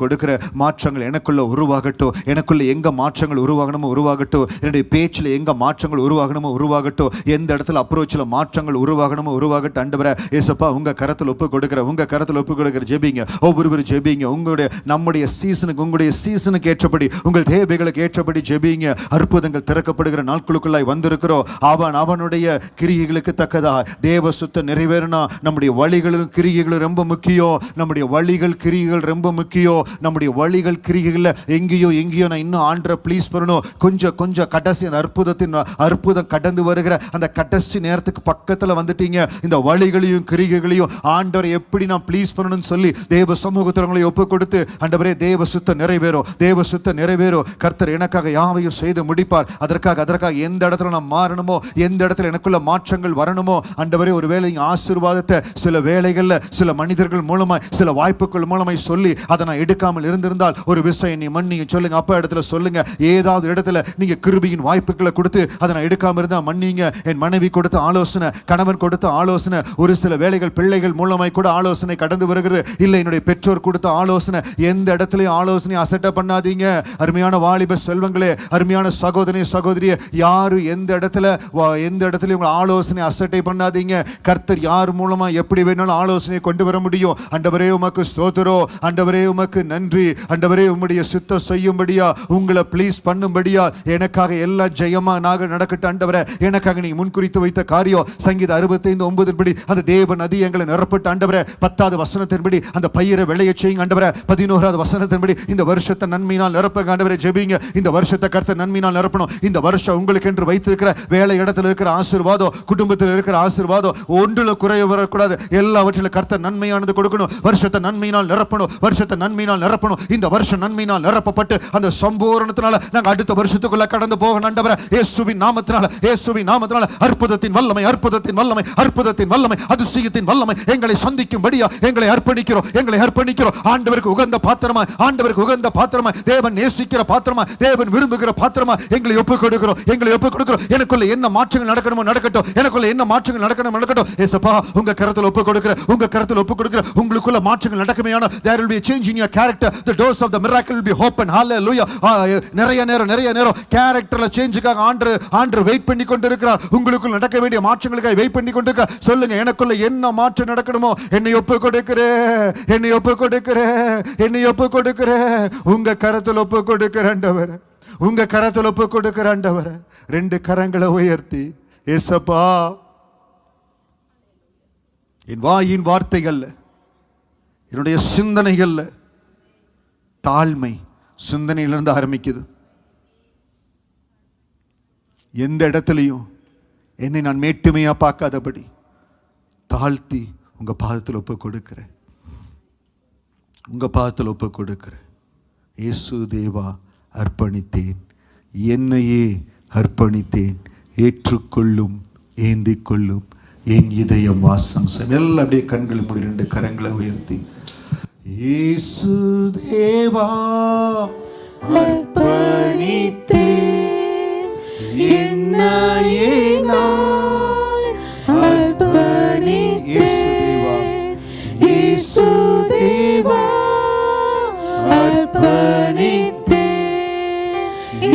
கொடுக்கிற மாற்றங்கள் எனக்குள்ள உருவாகட்டும். எனக்குள்ள எங்க மாற்றங்கள் உருவாகட்டும். என்னுடைய பேச்சில் எங்க மாற்றங்கள் உருவாகட்டும். எந்த இடத்துல அப்ரோச்சில் மாற்றங்கள் உருவாகட்டும். ஆண்டவரே ஏசப்பா உங்க கரத்தில் ஒப்பு கொடுக்கிற ஜெபிங்க. ஒவ்வொருவரும் ஜெபிங்க. நம்முடைய சீசனுக்கு ஏற்றபடி, உங்கள் தேவைகளுக்கு ஏற்றபடி ஜெபிங்க. அற்புதங்கள் திறக்கப்படுகிற நாட்களுக்குள்ளாய் வந்திருக்கிறோம். அவனுடைய கிரியைகளுக்கு தக்கதா தேவ சுத்த நிறைவேறினா நம்முடைய வழிகளும் கிரியைகளும் ரொம்ப முக்கியம். நம்முடைய வழிகள் கிரியைகள் ரொம்ப முக்கியம். நம்முடைய வழிகள் கிரியைகள் எங்கேயோ நான் இன்னும் ஆண்டரை ப்ளீஸ் பண்ணணும். கொஞ்சம் கடைசி அந்த அற்புதம் கடந்து வருகிற அந்த கடைசி நேரத்துக்கு பக்கத்தில் வந்துட்டீங்க. இந்த வழிகளையும் கிரிகைகளையும் ஆண்டவரை எப்படி நான் ப்ளீஸ் பண்ணணும்னு சொல்லி தேவ சமூகத்தில் ஒப்பு கொடுத்து, ஆண்டவரே தேவ சுத்த நிறைவேறும். கர்த்தர் எனக்காக யாவையும் செய்து முடிப்பார். அதற்காக எந்த இடத்துல நான் மாறணுமோ, எந்த இடத்துல எனக்குள்ள மாற்றங்கள் வரணுமோ, ஆண்டவரே ஒருவேளை ஆசீர்வாதத்தை சில வேளைகளில் சில மனிதர்கள் மூலமாய் சில வாய்ப்புகள் மூலமாய் சொல்லி அதை நான் எடுக்காமல் இருந்திருந்தால் ஒரு விஷயம் நீ மன்னிங்க சொல்லுங்க. அப்பா இடத்துல சொல்லுங்க. ஏதாவது இடத்துல நீங்க கிருபையின் வாய்ப்புகளை கொடுத்து அதை நான் எடுக்காம இருந்தா மன்னிங்க. என் மனைவி கொடுத்த ஆலோசனை, கணவன் கொடுத்த ஆலோசனை, ஒரு சில வேளைகள் பிள்ளைகள் மூலமாய் கூட ஆலோசனை கடந்து வருகிறது. இல்லை என்னுடைய பெற்றோர் கொடுத்த ஆலோசனை. எந்த இடத்துலயும் ஆலோசனை அசட்ட பண்ணாதீங்க. அருமையான வாலிப செல்வங்களே, அருமையான சகோதரி சகோதரியே, யாரு எந்த இடத்துல உங்க ஆலோசனை அசட்டை பண்ணாதீங்க. கர்த்தர் யார் மூலமா எப்படி வேணாலும் ஆலோசனையை கொண்டு வர முடியும். ஆண்டவரே உமக்கு ஸ்தோத்திரம், ஆண்டவரே உமக்கு நன்றி, ஆண்டவரே உம்முடைய சித்தம் செய்யும்படியா, உங்களை ப்ளீஸ் பண்ணும்படியா, எனக்காக எல்லாம் ஜெயமா நடக்கட்டும் ஆண்டவரே. எனக்காக நீ முன்குறித்து வைத்த காரியம் சங்கீதம் 65:9 படி அந்த தேவ நதி எங்களை நிரப்பட்டு ஆண்டவரே. 10வது வசனத்தின்படி அந்த பயிரை விளைய செய்யுங்க ஆண்டவரே. 11வது வசனத்தின்படி இந்த வருஷத்தை நன்மையினால் நிரப்புங்க ஆண்டவரே. ஜெபிங்க, இந்த வருஷத்தை கர்த்தர் நன்மையினால் நிரப்பணும். இந்த வருஷம் உங்களுக்கு என்று வைத்திருக்கிற வேலை இடத்துல இருக்கிற ஆசீர்வாதம், குடும்பத்தில் இருக்கிற ஆசீர்வாதம் ஒன்றுல குறைய வரக்கூடாது. எல்லாவற்றிலும் கர்த்தர் நன்மையானது கொடுக்கணும். வருஷத்தை நன்மையினால் நிரப்பணும், வருஷத்தை நன்மையினால் நிரப்பணும். இந்த வருஷம் நன்மையினால் நிரப்பப்பட்டு அந்த சம்பூரணத்தினால நாங்க அடுத்த வருஷத்துக்குள்ள கடந்து போகணும் ஆண்டவரே. இயேசுவின் நாமத்தினால, இயேசுவின் நாமத்தினால அற்புதத்தின் வல்லமை, அற்புதத்தின் வல்லமை, அற்புதத்தின் வல்லமை, அதிசயத்தின் வல்லமை எங்களை சந்திக்கும்படியா எங்களை அர்ப்பணிக்கிறோம், எங்களை அர்ப்பணிக்கிறோம். ஆண்டவருக்கு உகந்த பாத்திரமா, ஆண்டவருக்கு உகந்த பாத்திரமா, தேவன் நேசிக்கிற பாத்திரமா, தேவன் விரும்புகிற பாத்திரமா எங்களை ஒப்புக் கொடுக்கிறோம், எங்களை ஒப்புக் கொடுக்கிறோம். எனக்குள்ள என்ன மாற்றங்கள் நடக்கணுமோ நடக்கட்டும், எனக்குள்ள என்ன மாற்றங்கள் நடக்கணும் நடக்கட்டும். ஏசப்பா உங்க கரத்தில் ஒப்புக் கொடுக்கிற, உங்க கரத்தில் ஒப்புக் கொடுக்கிற. உங்களுக்குள்ள மாற்றங்கள் நடக்குமேயான there will be a change in your character. The doors of the miracle will be open. Hallelujah. நிறைய நேரம் கேரக்டர்ல சேஞ்சுக்காக ஆண்டவர் வெயிட் பண்ணி கொண்டிருக்கிறார். உங்களுக்குள்ள நடக்க வேண்டிய மாற்றங்களுக்காக வெயிட் பண்ணி கொண்டிருக்கிறார். சொல்லுங்க, எனக்குள்ள என்ன மாற்றம் நடக்கணுமோ என்னை ஒப்புக் கொடுக்கிறேன், என்னை ஒப்புக் கொடுக்கிறேன், என்னை ஒப்புக் கொடுக்கிறேன். உங்க கரத்தில் ஒப்புக் கொடுக்கிறேன் ஆண்டவரே, உங்க கரத்தில் ஒப்புக் கொடுக்கிறேன் ஆண்டவரே. 2 கரங்களை உயர்த்தி, ஏசப்பா என் வாயின் வார்த்தைகள், என்னுடைய சிந்தனைகள், தாழ்மை சிந்தனையிலிருந்து ஆரம்பிக்குது. எந்த இடத்துலையும் என்னை நான் மேட்டுமையா பார்க்காதபடி தாழ்த்தி உங்க பாதத்தில் ஒப்புக் கொடுக்கிறேன், உங்க பாதத்தில் ஒப்புக் கொடுக்கிறேன். இயேசு தேவா அர்ப்பணித்தேன், என்னையே அர்ப்பணித்தேன், ஏற்றுக்கொள்ளும், ஏந்திக் கொள்ளும் என் இதயம் வாசம். எல்லாம் அப்படியே கண்களை மூடி 2 கரங்களை உயர்த்தி, இயேசு தேவா அர்ப்பணித்தேன், என்னையே நான் அர்ப்பணித்தேன். இயேசு தேவா அர்ப்பணித்தேன்,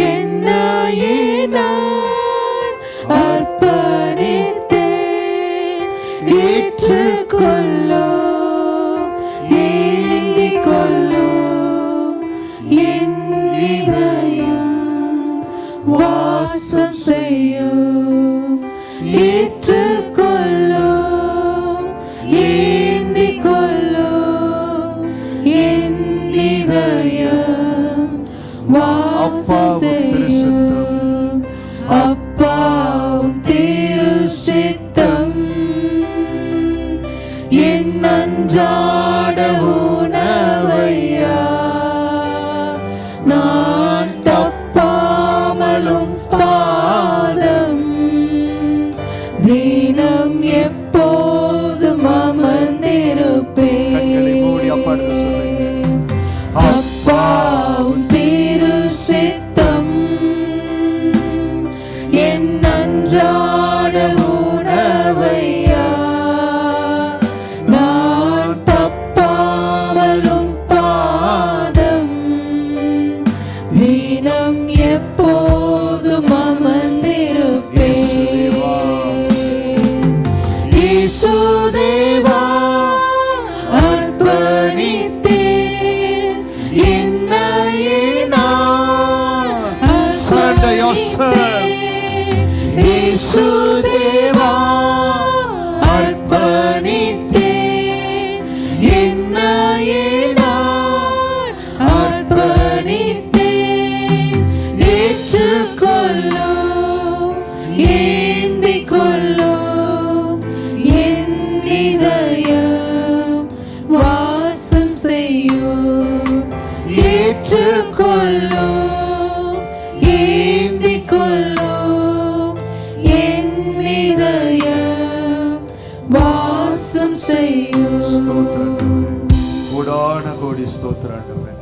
என்னையே நான் அர்ப்பணித்தேன். ஏற்றுக்கொள்ளும், ஏந்திக் கொள்ளும் என் இதயம் வாசம் செய்யும். ஏற்றுக்கொள்ளும், ஏந்திக் கொள்ளும் என் இதயம் வாசம் செய்யும். அப்பாவும் திருச்சித்தம் என் அன்றாட உணவையா, நான் தப்பாமலும் பாதம் தினம் எப்போதும் அமர்ந்திருப்பேன். அப்பாவும் திருச்சித்தம் என் அன்றாட உணவையா, நான் தப்பாமலும் பாதம் தினம் எப்போதும் அமர்ந்திருப்பேன். இயேசு தேவா அர்ப்பணித்தேன், என்னையே நான் அர்ப்பணித்தேன். இயேசு தேவா அர்ப்பணித்தேன், என்னையே நான் அர்ப்பணித்தேன். ஏற்றுக்கொள்ளும், ஏந்திக் கொள்ளும் என் இதயம் வாசம் செய்யும். ஏற்றுக்கொள்ளும், ஏந்திக் கொள்ளும் என் இதயம் வாசம் செய்யும். கோடான கோடி ஸ்தோத்திரம் ஆண்டவரே.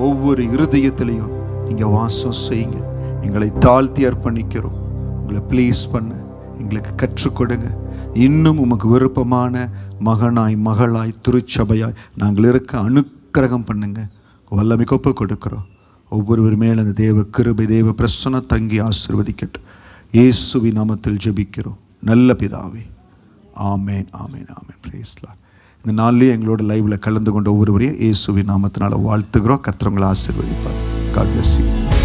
ஒவ்வொரு இருதயத்திலையும் நீங்கள் வாசம் செய்யுங்க. எங்களை தாழ்த்தி அர்ப்பணிக்கிறோம். உங்களை ப்ளீஸ் பண்ண எங்களுக்கு கற்றுக் கொடுங்க. இன்னும் உமக்கு விருப்பமான மகனாய் மகளாய் திருச்சபையாய் நாங்கள் இருக்க அனுக்கிரகம் பண்ணுங்க. வல்லமை ஒப்பு கொடுக்கிறோம். ஒவ்வொருவர் மேல் அந்த தேவ கிருபை தேவ பிரசன்ன தங்கி ஆசீர்வதிக்கட்டும். இயேசுவின் நாமத்தில் ஜெபிக்கிறோம் நல்ல பிதாவே. ஆமேன் ஆமேன் ஆமேன். Praise Lord. இந்த நாள்லேயே எங்களோட லைவ்ல கலந்து கொண்ட ஒவ்வொருவரையும் இயேசுவின் நாமத்தினால வாழ்த்துகிறோம். கர்த்தர் உங்களை ஆசீர்வதிப்பார். God bless you.